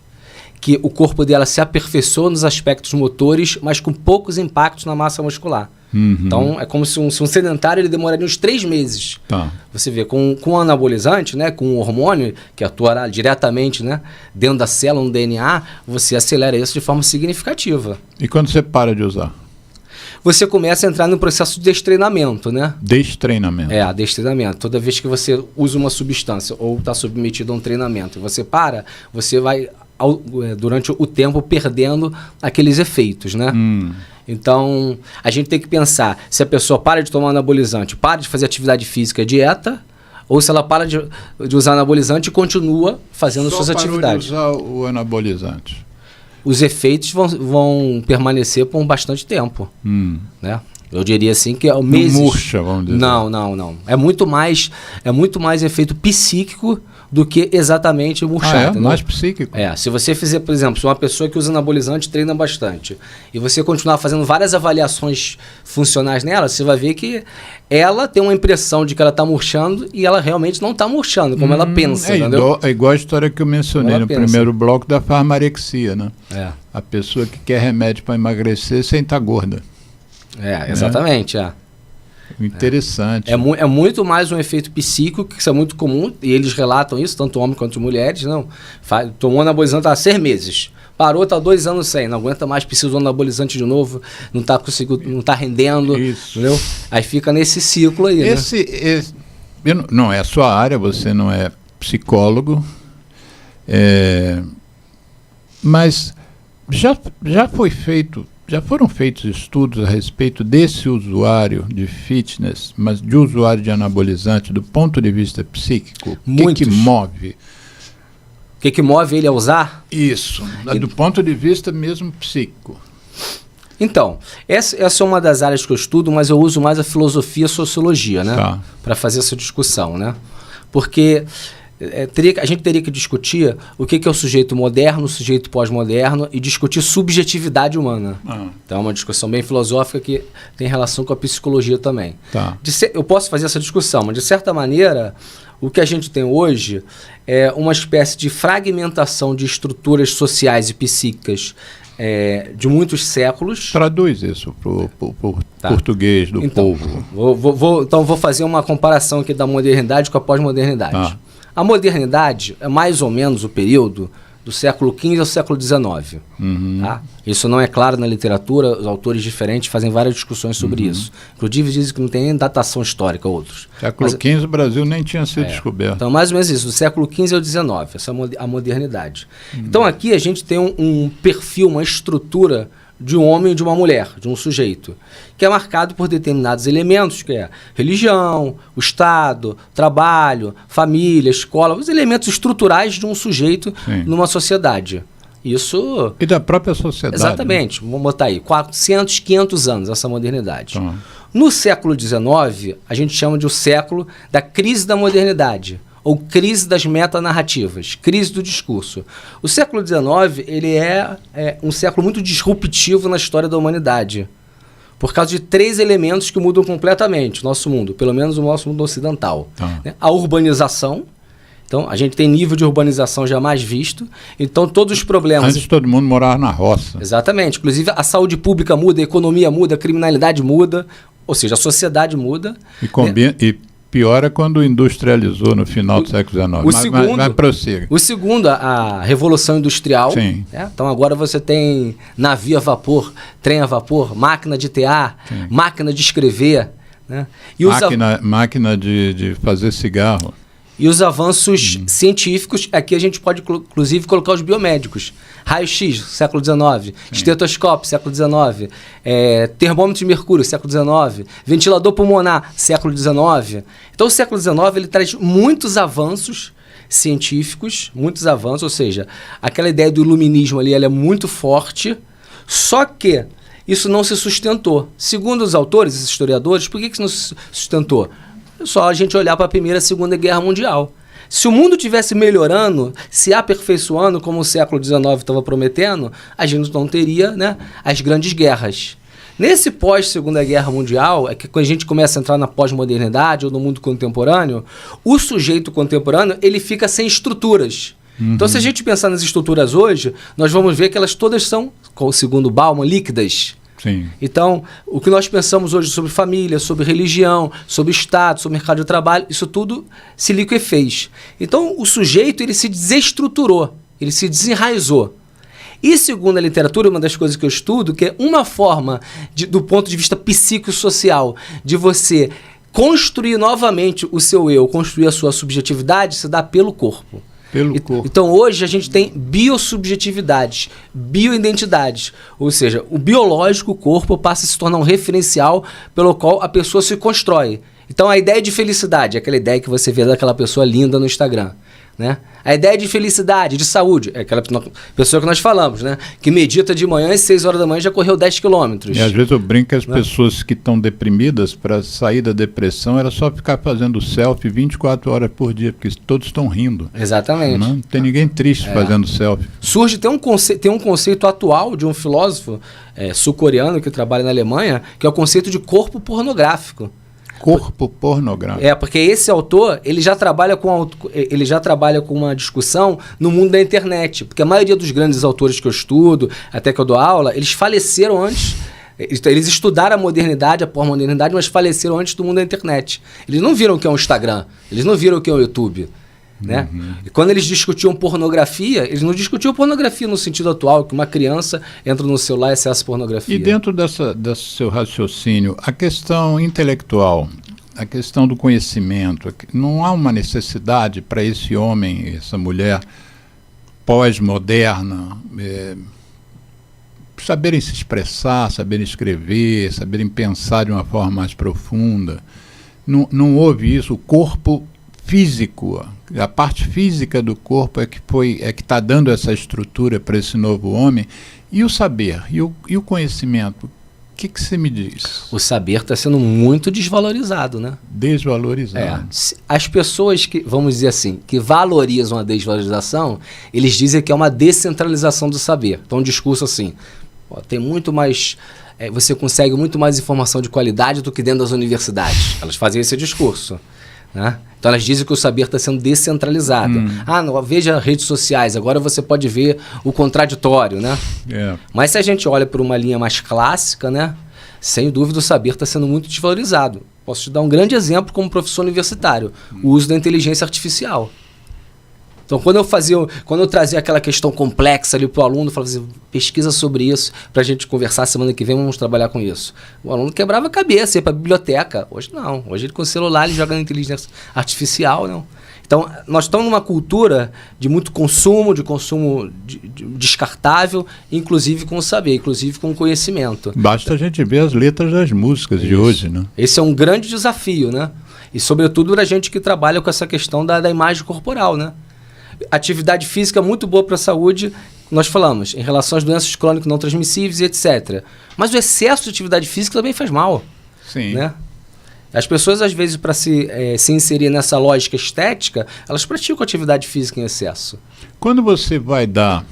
que o corpo dela se aperfeiçoa nos aspectos motores, mas com poucos impactos na massa muscular. Uhum. Então, é como se um sedentário ele demoraria uns 3 meses. Tá. Você vê, com o anabolizante, né, com o hormônio, que atuará diretamente, né, dentro da célula, no DNA, você acelera isso de forma significativa. E quando você para de usar? Você começa a entrar no processo de destreinamento, né? Destreinamento. Destreinamento. Toda vez que você usa uma substância ou está submetido a um treinamento e você para, você vai, durante o tempo, perdendo aqueles efeitos, né? Então, a gente tem que pensar se a pessoa para de tomar anabolizante, para de fazer atividade física, dieta, ou se ela para de usar anabolizante e continua fazendo suas atividades. Só parou de usar o anabolizante. Os efeitos vão permanecer por bastante tempo, né? Eu diria assim que meses. Não murcha, vamos dizer. Não. É muito mais efeito psíquico do que exatamente murchar. Mais psíquico. Se você fizer, por exemplo, se uma pessoa que usa anabolizante treina bastante e você continuar fazendo várias avaliações funcionais nela, você vai ver que ela tem uma impressão de que ela está murchando e ela realmente não está murchando, como ela pensa. É igual a história que eu mencionei no primeiro bloco da farmarexia, né? A pessoa que quer remédio para emagrecer sem estar gorda. Exatamente. Interessante. É muito mais um efeito psíquico, que isso é muito comum, e eles relatam isso, tanto homens quanto mulheres. Não, tomou anabolizante há 6 meses, parou, está 2 anos sem, não aguenta mais, precisa do anabolizante de novo, não está rendendo, entendeu? Aí fica nesse ciclo aí. Não é a sua área, você não é psicólogo, mas já foram feitos estudos a respeito desse usuário de fitness, mas de usuário de anabolizante do ponto de vista psíquico? O que move? O que move ele a usar? Isso, do ponto de vista mesmo psíquico. Então, essa é uma das áreas que eu estudo, mas eu uso mais a filosofia e a sociologia, né? Para fazer essa discussão, né? Porque a gente teria que discutir o que é o sujeito moderno, o sujeito pós-moderno e discutir subjetividade humana. Então é uma discussão bem filosófica que tem relação com a psicologia também. Eu posso fazer essa discussão, mas de certa maneira o que a gente tem hoje é uma espécie de fragmentação de estruturas sociais e psíquicas de muitos séculos. Traduz isso para português do povo. Então vou fazer uma comparação aqui da modernidade com a pós-modernidade. A modernidade é mais ou menos o período do século XV ao século XIX. Isso não é claro na literatura, os autores diferentes fazem várias discussões sobre isso. Inclusive dizem que não tem nem datação histórica, outros. Século XV o Brasil nem tinha sido descoberto. Então mais ou menos isso, do século XV ao XIX, essa é a modernidade. Então aqui a gente tem um perfil, uma estrutura de um homem e de uma mulher, de um sujeito, que é marcado por determinados elementos, que é religião, o Estado, trabalho, família, escola, os elementos estruturais de um sujeito numa sociedade. Isso... E da própria sociedade. Exatamente. Vamos botar aí, 400, 500 anos, essa modernidade. No século XIX, a gente chama de o século da crise da modernidade, ou crise das metanarrativas, crise do discurso. O século XIX ele é um século muito disruptivo na história da humanidade, por causa de 3 elementos que mudam completamente o nosso mundo, pelo menos o nosso mundo ocidental. Né? A urbanização. Então, a gente tem nível de urbanização jamais visto. Então, todos os problemas... Antes todo mundo morava na roça. Exatamente. Inclusive, a saúde pública muda, a economia muda, a criminalidade muda, ou seja, a sociedade muda. E piora quando industrializou no final do século XIX. Mas prossiga. O segundo, a Revolução Industrial. Sim. Né? Então, agora você tem navio a vapor, trem a vapor, máquina de tear, máquina de escrever. Né? E máquina de fazer cigarro. E os avanços científicos, aqui a gente pode, inclusive, colocar os biomédicos. Raio-X, século XIX. Estetoscópio, século XIX. Termômetro de mercúrio, século XIX. Ventilador pulmonar, século XIX. Então, o século XIX ele traz muitos avanços científicos, muitos avanços, ou seja, aquela ideia do iluminismo ali ela é muito forte, só que isso não se sustentou. Segundo os autores, os historiadores, por que isso não se sustentou? É só a gente olhar para a Primeira e Segunda Guerra Mundial. Se o mundo tivesse melhorando, se aperfeiçoando, como o século XIX estava prometendo, a gente não teria, né, as grandes guerras. Nesse pós-Segunda Guerra Mundial, é que quando a gente começa a entrar na pós-modernidade ou no mundo contemporâneo, o sujeito contemporâneo ele fica sem estruturas. Então, se a gente pensar nas estruturas hoje, nós vamos ver que elas todas são, segundo Bauman, líquidas. Sim. Então, o que nós pensamos hoje sobre família, sobre religião, sobre Estado, sobre mercado de trabalho, isso tudo se liquefez. Então, o sujeito ele se desestruturou, ele se desenraizou. E segundo a literatura, uma das coisas que eu estudo, que é uma forma, do ponto de vista psicossocial, de você construir novamente o seu eu, construir a sua subjetividade, se dá pelo corpo. Então hoje a gente tem biosubjetividades, bioidentidades, ou seja, o biológico, o corpo passa a se tornar um referencial pelo qual a pessoa se constrói. Então a ideia de felicidade é aquela ideia que você vê daquela pessoa linda no Instagram, né? A ideia de felicidade, de saúde, é aquela pessoa que nós falamos, né? Que medita de manhã e 6 horas da manhã já correu 10 quilômetros. E às vezes eu brinco que as pessoas que estão deprimidas, para sair da depressão, era só ficar fazendo selfie 24 horas por dia, porque todos estão rindo. Exatamente. Não tem ninguém triste fazendo selfie. Surge, tem um conceito atual de um filósofo sul-coreano que trabalha na Alemanha, que é o conceito de corpo pornográfico. Corpo pornográfico. Porque esse autor, ele já trabalha com uma discussão no mundo da internet, porque a maioria dos grandes autores que eu estudo, até que eu dou aula, eles faleceram antes, eles estudaram a modernidade, a pós-modernidade, mas faleceram antes do mundo da internet. Eles não viram o que é um Instagram, eles não viram o que é um YouTube. Né? E quando eles discutiam pornografia, eles não discutiam pornografia no sentido atual, que uma criança entra no celular e acessa pornografia. E dentro desse seu raciocínio, a questão intelectual, a questão do conhecimento, não há uma necessidade para esse homem, essa mulher pós-moderna, saberem se expressar, saberem escrever, saberem pensar de uma forma mais profunda. Não houve isso, o corpo físico, a parte física do corpo é que está dando essa estrutura para esse novo homem. E o saber, e o conhecimento, o que você me diz? O saber está sendo muito desvalorizado, né? Desvalorizado. As pessoas que, vamos dizer assim, que valorizam a desvalorização, eles dizem que é uma descentralização do saber. Então, um discurso assim, tem muito mais... você consegue muito mais informação de qualidade do que dentro das universidades. Elas fazem esse discurso. Né? Então elas dizem que o saber está sendo descentralizado. Não, veja redes sociais, agora você pode ver o contraditório, né? Mas se a gente olha por uma linha mais clássica, né? Sem dúvida o saber está sendo muito desvalorizado. Posso te dar um grande exemplo como professor universitário, o uso da inteligência artificial. Então quando eu trazia aquela questão complexa ali para o aluno, eu falava assim, pesquisa sobre isso, para a gente conversar semana que vem, vamos trabalhar com isso. O aluno quebrava a cabeça, ia para a biblioteca. Hoje não, hoje ele com o celular ele joga na inteligência artificial, não. Então, nós estamos numa cultura de muito consumo, de consumo descartável, inclusive com o saber, inclusive com o conhecimento. Basta a gente ver as letras das músicas de hoje, né? Esse é um grande desafio, né? E, sobretudo, para a gente que trabalha com essa questão da imagem corporal, né? Atividade física é muito boa para a saúde, nós falamos, em relação às doenças crônicas não transmissíveis e etc. Mas o excesso de atividade física também faz mal. Sim. Né? As pessoas, às vezes, para se inserir nessa lógica estética, elas praticam atividade física em excesso. Quando você vai dar...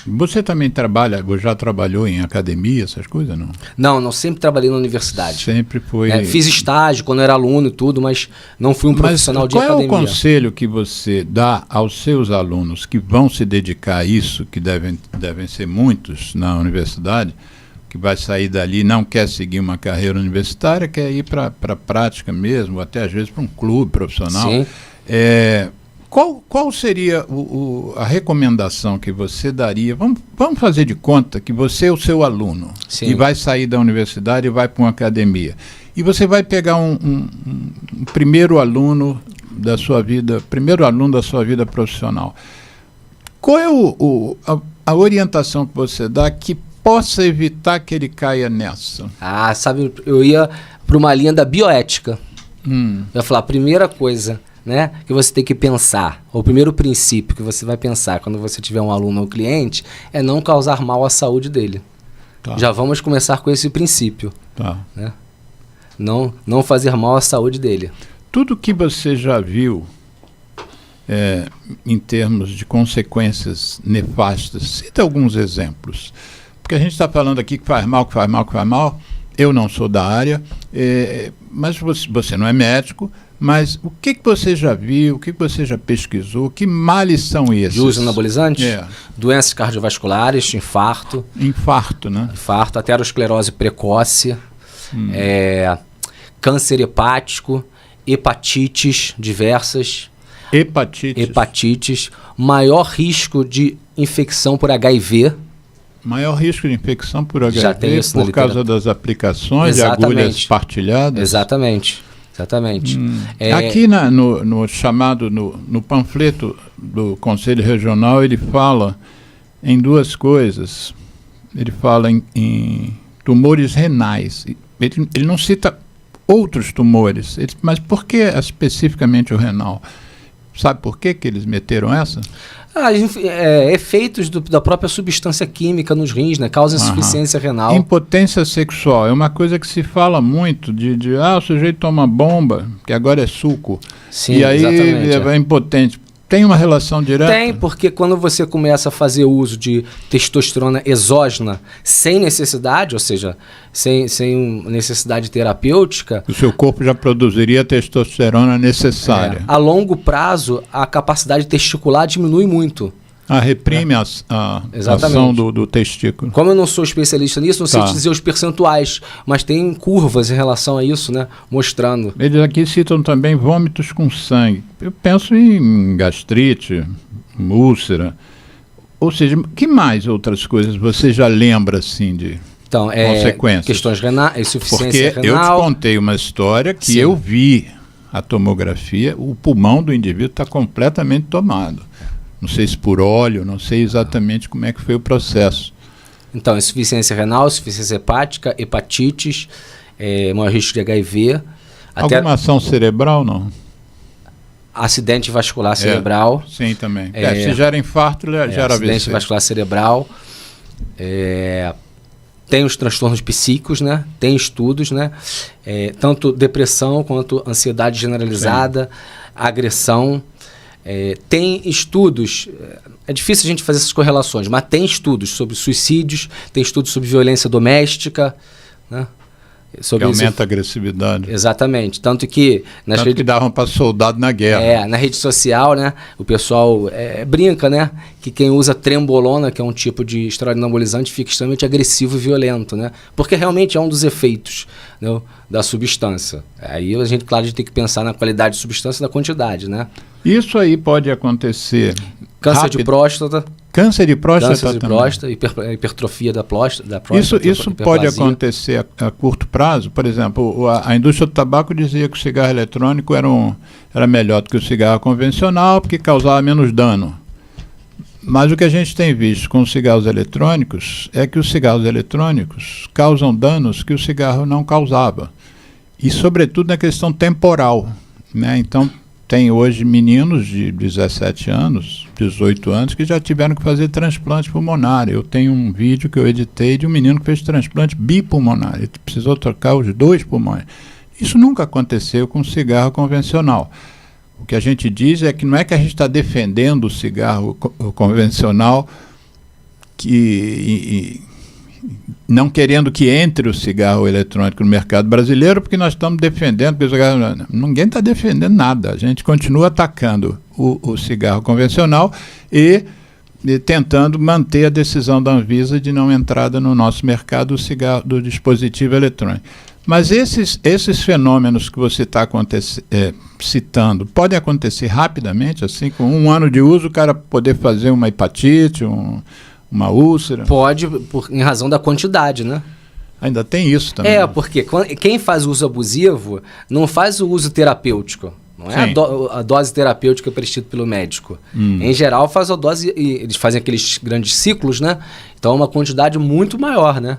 Você também trabalha, ou já trabalhou em academia, essas coisas, não? Não sempre trabalhei na universidade. Sempre foi... Fiz estágio quando era aluno e tudo, mas não fui um profissional de academia. Qual é o conselho que você dá aos seus alunos que vão se dedicar a isso, que devem ser muitos na universidade, que vai sair dali, não quer seguir uma carreira universitária, quer ir para a prática mesmo, ou até às vezes para um clube profissional. Sim. Qual seria a recomendação que você daria? Vamos fazer de conta que você é o seu aluno, Sim. e vai sair da universidade e vai para uma academia. E você vai pegar um primeiro aluno da sua vida, profissional. Qual é a orientação que você dá que possa evitar que ele caia nessa? Sabe, eu ia para uma linha da bioética. Eu ia falar, a primeira coisa, né, que você tem que pensar, o primeiro princípio que você vai pensar quando você tiver um aluno ou cliente, é não causar mal à saúde dele. Tá. Já vamos começar com esse princípio. Tá. Né? Não fazer mal à saúde dele. Tudo que você já viu em termos de consequências nefastas, cita alguns exemplos. Porque a gente está falando aqui que faz mal. Eu não sou da área, mas você não é médico, mas o que você já viu, o que você já pesquisou, que males são esses? De uso anabolizante? Doenças cardiovasculares, infarto. Infarto, né? Infarto, aterosclerose precoce, câncer hepático, hepatites diversas. Hepatites. Maior risco de infecção por HIV. Maior risco de infecção por HIV Já tem isso por causa das aplicações de agulhas partilhadas? Exatamente. Aqui no panfleto do Conselho Regional, ele fala em duas coisas. Ele fala em tumores renais. Ele não cita outros tumores, mas por que especificamente o renal? Sabe por que eles meteram essa? Efeitos da própria substância química nos rins, né? Causa insuficiência renal. Impotência sexual é uma coisa que se fala muito o sujeito toma bomba, que agora é suco. Sim, e aí exatamente, é impotente. Tem uma relação direta? Tem, porque quando você começa a fazer uso de testosterona exógena sem necessidade, ou seja, sem necessidade terapêutica... O seu corpo já produziria a testosterona necessária. A longo prazo, a capacidade testicular diminui muito. Reprime a ação do testículo. Como eu não sou especialista nisso, não sei te dizer os percentuais, mas tem curvas em relação a isso, né? Mostrando. Eles aqui citam também vômitos com sangue. Eu penso em gastrite, úlcera. Ou seja, que mais outras coisas você já lembra assim de consequências? Questões renais, insuficiência renal. Porque eu te contei uma história que eu vi a tomografia, o pulmão do indivíduo está completamente tomado. Não sei se por óleo, não sei exatamente como é que foi o processo. Então, insuficiência renal, insuficiência hepática, hepatites, maior risco de HIV. Alguma ação cerebral, não? Acidente vascular cerebral. Sim, também. Se gera infarto, gera AVC. Acidente vascular cerebral. Tem os transtornos psíquicos, né? Tem estudos, né? Tanto depressão quanto ansiedade generalizada, agressão. Tem estudos, é difícil a gente fazer essas correlações, mas tem estudos sobre suicídios, tem estudos sobre violência doméstica, né? Que aumenta a agressividade. Exatamente, tanto que que davam para soldado na guerra. Na rede social, né, o pessoal brinca, né, que quem usa trembolona, que é um tipo de esteroide anabolizante, fica extremamente agressivo e violento, né, porque realmente é um dos efeitos, né, da substância. Aí a gente tem que pensar na qualidade de substância e na quantidade, né. Isso aí pode acontecer câncer de próstata. Câncer de próstata Câncer de também. próstata, hipertrofia da próstata. Isso pode acontecer a curto prazo. Por exemplo, a indústria do tabaco dizia que o cigarro eletrônico era melhor do que o cigarro convencional porque causava menos dano. Mas o que a gente tem visto com os cigarros eletrônicos é que os cigarros eletrônicos causam danos que o cigarro não causava. E, sobretudo, na questão temporal, né? Então, tem hoje meninos de 17 anos, 18 anos, que já tiveram que fazer transplante pulmonar. Eu tenho um vídeo que eu editei de um menino que fez transplante bipulmonar. Ele precisou trocar os 2 pulmões. Isso nunca aconteceu com cigarro convencional. O que a gente diz é que não é que a gente está defendendo o cigarro convencional não querendo que entre o cigarro eletrônico no mercado brasileiro, porque nós estamos defendendo, ninguém está defendendo nada, a gente continua atacando o cigarro convencional e tentando manter a decisão da Anvisa de não entrada no nosso mercado do dispositivo eletrônico. Mas esses fenômenos que você está citando podem acontecer rapidamente, assim, com 1 ano de uso, o cara poder fazer uma hepatite, uma úlcera? Pode, em razão da quantidade, né? Ainda tem isso também. Porque quem faz uso abusivo não faz o uso terapêutico. Não é a dose terapêutica prescrita pelo médico. Em geral, faz a dose, eles fazem aqueles grandes ciclos, né? Então é uma quantidade muito maior, né?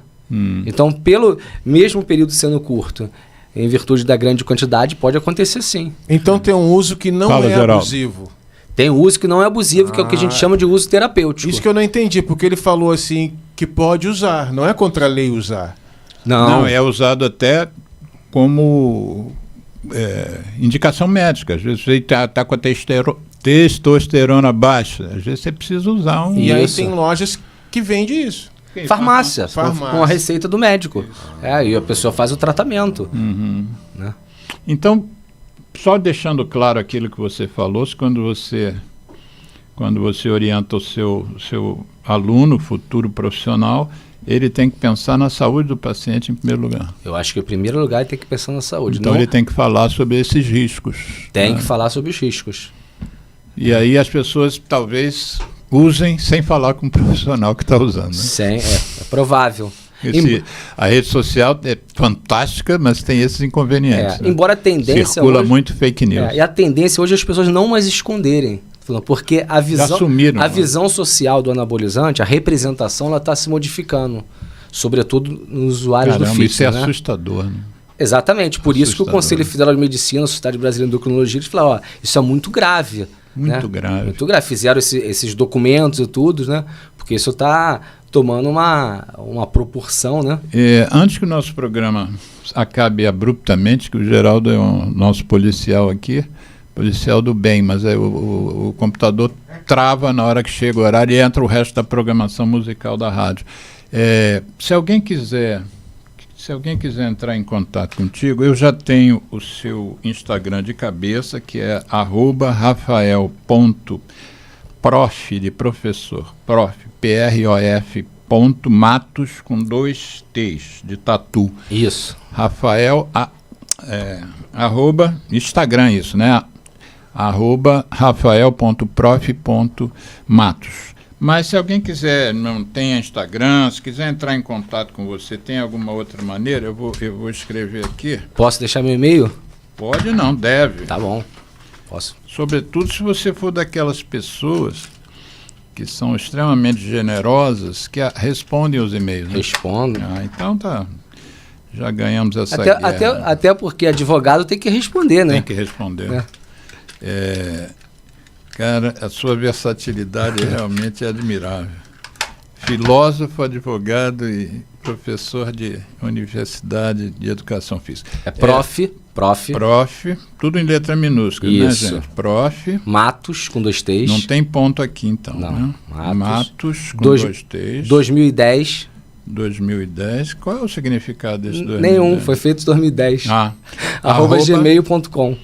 Então, pelo mesmo período sendo curto, em virtude da grande quantidade, pode acontecer sim. Então tem um uso que não é abusivo. Tem uso que não é abusivo, que é o que a gente chama de uso terapêutico. Isso que eu não entendi, porque ele falou assim que pode usar, não é contra a lei usar. Não, é usado até como indicação médica. Às vezes você está com a testosterona baixa, às vezes você precisa usar um... E aí tem lojas que vendem isso. Farmácia. Com a receita do médico. E a pessoa faz o tratamento. Né? Então, só deixando claro aquilo que você falou, quando você orienta o seu aluno, futuro profissional, ele tem que pensar na saúde do paciente em primeiro lugar. Eu acho que em primeiro lugar ele tem que pensar na saúde. Então ele tem que falar sobre esses riscos. Tem que falar sobre os riscos. E aí as pessoas talvez usem sem falar com o profissional que está usando. Né? É provável. A rede social é fantástica, mas tem esses inconvenientes. Né? Embora a tendência... Circula hoje, muito fake news. E a tendência hoje é as pessoas não mais esconderem. Porque a visão social do anabolizante, a representação, ela está se modificando. Sobretudo nos usuários do fitness. Isso é assustador, né? Exatamente. Por isso que o Conselho Federal de Medicina, a Sociedade Brasileira de Endocrinologia, eles falaram, isso é muito grave. Muito grave. Muito grave. Fizeram esses documentos e tudo, né? Porque isso está tomando uma proporção, né? Antes que o nosso programa acabe abruptamente, que o Geraldo é o nosso policial aqui, policial do bem, mas o computador trava na hora que chega o horário e entra o resto da programação musical da rádio. Se alguém quiser entrar em contato contigo, eu já tenho o seu Instagram de cabeça, que é @rafael.prof de professor, P-R-O-F.matos com 2 T's de tatu. Isso. Rafael, Instagram, isso, né? @rafael.prof.matos. Mas se alguém quiser, não tem Instagram, se quiser entrar em contato com você, tem alguma outra maneira? Eu vou escrever aqui. Posso deixar meu e-mail? Pode não, deve. Tá bom, posso. Sobretudo se você for daquelas pessoas que são extremamente generosas, que respondem os e-mails. Né? Respondem. Então tá. Já ganhamos essa guerra. Até porque advogado tem que responder, né? Tem que responder. Cara, a sua versatilidade realmente é admirável. Filósofo, advogado e professor de universidade de educação física. Prof, tudo em letra minúscula, isso. Né, gente? Prof. Matos, com 2 T's. Não tem ponto aqui, então. Não. Né? Matos, com 2 T's. 2010. 2010. Qual é o significado desse 2010? Nenhum, foi feito em 2010. @gmail.com.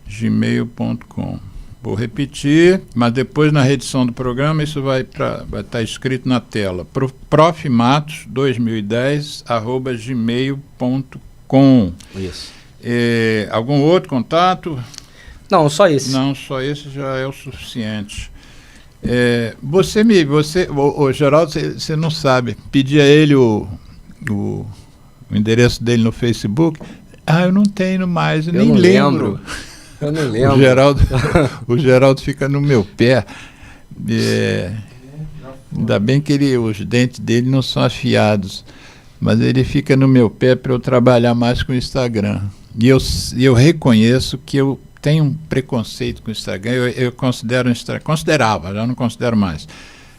gmail.com. Vou repetir, mas depois na reedição do programa isso vai estar escrito na tela. profmatos2010@gmail.com. Isso. Algum outro contato? Não, só esse. Não, só esse já é o suficiente. O Geraldo, você não sabe. Pedi a ele o endereço dele no Facebook. Eu não tenho mais, eu nem lembro. Eu não lembro. O Geraldo fica no meu pé. Ainda bem que os dentes dele não são afiados, mas ele fica no meu pé para eu trabalhar mais com o Instagram. E eu reconheço que eu tenho um preconceito com o Instagram. Eu considerava, já não considero mais.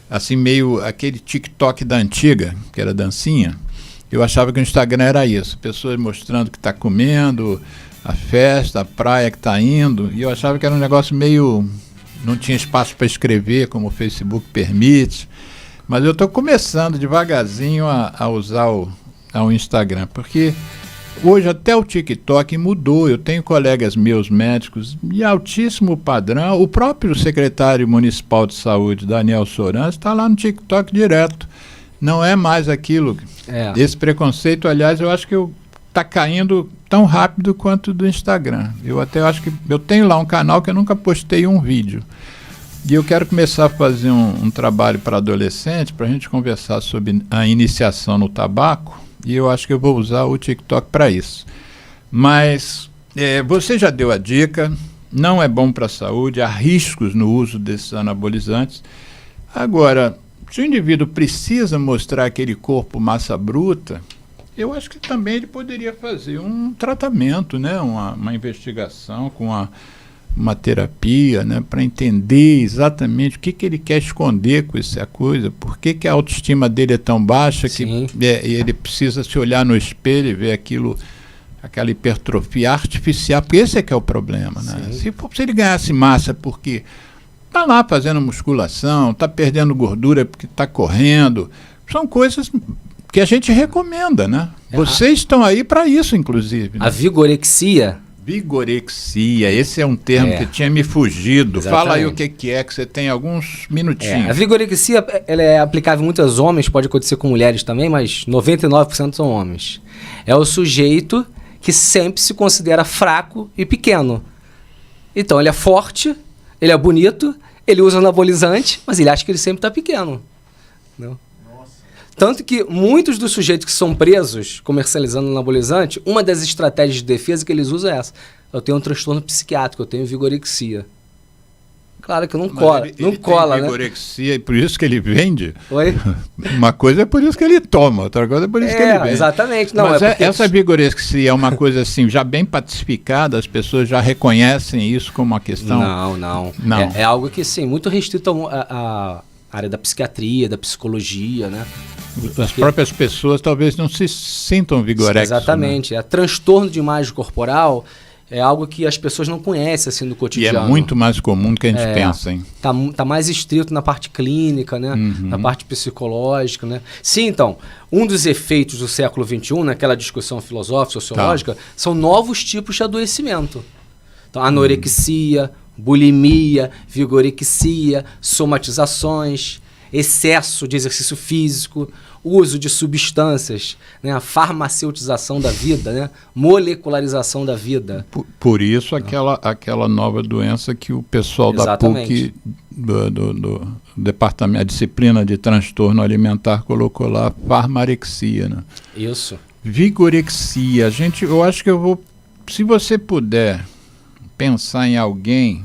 Assim, meio aquele TikTok da antiga, que era dancinha. Eu achava que o Instagram era isso, pessoas mostrando que está comendo, a festa, a praia que está indo, e eu achava que era um negócio meio... não tinha espaço para escrever, como o Facebook permite, mas eu estou começando devagarzinho a usar o Instagram, porque hoje até o TikTok mudou. Eu tenho colegas meus médicos de altíssimo padrão, o próprio secretário municipal de saúde, Daniel Sorans, está lá no TikTok direto. Não é mais aquilo. Esse preconceito, aliás, eu acho que está caindo tão rápido quanto do Instagram. Eu até acho que eu tenho lá um canal que eu nunca postei um vídeo. E eu quero começar a fazer um trabalho para adolescente, para a gente conversar sobre a iniciação no tabaco, e eu acho que eu vou usar o TikTok para isso. Mas você já deu a dica, não é bom para a saúde, há riscos no uso desses anabolizantes. Agora, se o indivíduo precisa mostrar aquele corpo massa bruta, eu acho que também ele poderia fazer um tratamento, né? Uma investigação com uma terapia, né? Para entender exatamente o que ele quer esconder com essa coisa, por que a autoestima dele é tão baixa. Sim. Que ele precisa se olhar no espelho e ver aquela hipertrofia artificial, porque esse é que é o problema, né? Se ele ganhasse massa porque está lá fazendo musculação, está perdendo gordura porque está correndo, são coisas que a gente recomenda, né? Vocês estão aí para isso, inclusive. Né? A vigorexia. Vigorexia, esse é um termo que tinha me fugido. Exatamente. Fala aí o que é, que você tem alguns minutinhos. A vigorexia, ela é aplicável em muitos homens, pode acontecer com mulheres também, mas 99% são homens. É o sujeito que sempre se considera fraco e pequeno. Então, ele é forte, ele é bonito, ele usa anabolizante, mas ele acha que ele sempre está pequeno. Não? Tanto que muitos dos sujeitos que são presos comercializando anabolizante, uma das estratégias de defesa que eles usam é essa. Eu tenho um transtorno psiquiátrico, eu tenho vigorexia. Claro que não cola, ele tem vigorexia e por isso que ele vende? Oi? Uma coisa é por isso que ele toma, outra coisa é por isso que ele vende. Exatamente. Não, mas essa vigorexia é uma coisa assim, já bem pacificada, as pessoas já reconhecem isso como uma questão? Não. É algo que, sim, muito restrito à área da psiquiatria, da psicologia, né? As próprias pessoas talvez não se sintam vigorexas. Exatamente. Né? Transtorno de imagem corporal é algo que as pessoas não conhecem assim no cotidiano. E é muito mais comum do que a gente pensa, hein? Tá mais estrito na parte clínica, né? Na parte psicológica, né? Sim, então, um dos efeitos do século XXI, naquela discussão filosófica, sociológica, são novos tipos de adoecimento. Então, anorexia, bulimia, vigorexia, somatizações, excesso de exercício físico, uso de substâncias, né, a farmaceutização da vida, né, molecularização da vida. Por isso aquela nova doença que o pessoal Exatamente. da PUC, do departamento, a disciplina de transtorno alimentar colocou lá, farmarexia. Né? Isso. Vigorexia. Eu acho que eu vou, se você puder pensar em alguém,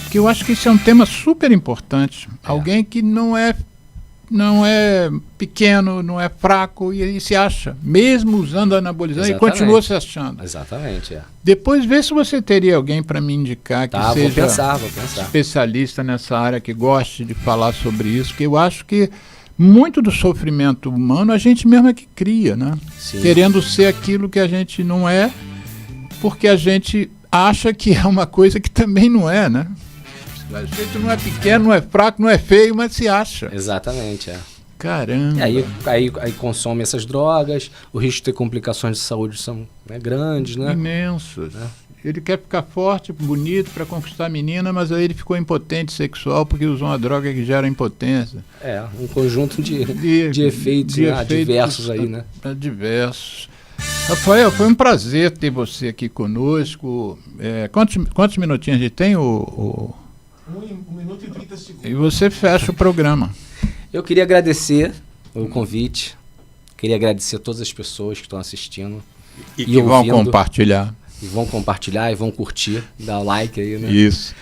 que eu acho que isso é um tema super importante, alguém que não é pequeno, não é fraco e se acha, mesmo usando anabolizante, e continua se achando. Exatamente, Depois vê se você teria alguém para me indicar que seja vou pensar. especialista nessa área, que goste de falar sobre isso, que eu acho que muito do sofrimento humano a gente mesmo é que cria, né? Sim. Querendo ser aquilo que a gente não é, porque a gente acha que é uma coisa que também não é, né? A gente não é pequeno, não é fraco, não é feio, mas se acha. Exatamente, Caramba. E aí consome essas drogas, o risco de ter complicações de saúde são grandes, né? Imensos. Ele quer ficar forte, bonito, para conquistar a menina, mas aí ele ficou impotente sexual porque usou uma droga que gera impotência. Um conjunto de efeitos diversos aí, né? Diversos. Rafael, foi um prazer ter você aqui conosco. Quantos minutinhos a gente tem, 1 minuto e 30 segundos. E você fecha o programa. Eu queria agradecer o convite, queria agradecer a todas as pessoas que estão assistindo. E que vão compartilhar. E vão compartilhar e vão curtir, dar like aí, né? Isso.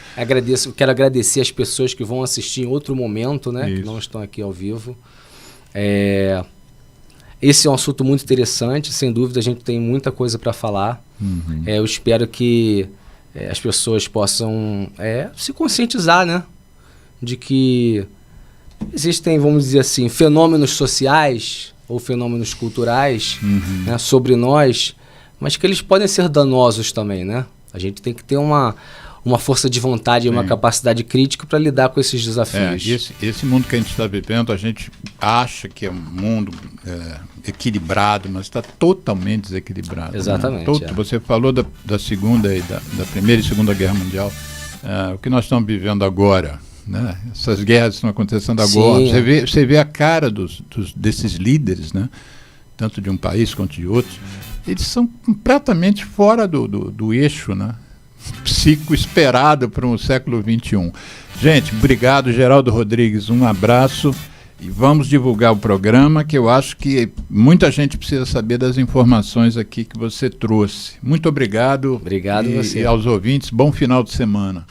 Quero agradecer as pessoas que vão assistir em outro momento, né? Isso. Que não estão aqui ao vivo. Esse é um assunto muito interessante, sem dúvida a gente tem muita coisa para falar. Eu espero que as pessoas possam se conscientizar, né? De que existem, vamos dizer assim, fenômenos sociais ou fenômenos culturais, né, sobre nós, mas que eles podem ser danosos também, né? A gente tem que ter uma força de vontade e uma capacidade crítica para lidar com esses desafios. Esse mundo que a gente está vivendo, a gente acha que é um mundo equilibrado, mas está totalmente desequilibrado. Exatamente. Né? Você falou da Segunda e da Primeira e Segunda Guerra Mundial. O que nós estamos vivendo agora, né? Essas guerras estão acontecendo agora. Você vê a cara desses líderes, né? Tanto de um país quanto de outro. Eles são completamente fora do eixo, né? Psico esperado para um século XXI. Gente, obrigado, Geraldo Rodrigues, um abraço e vamos divulgar o programa, que eu acho que muita gente precisa saber das informações aqui que você trouxe. Muito obrigado. Obrigado e você. E aos ouvintes, bom final de semana.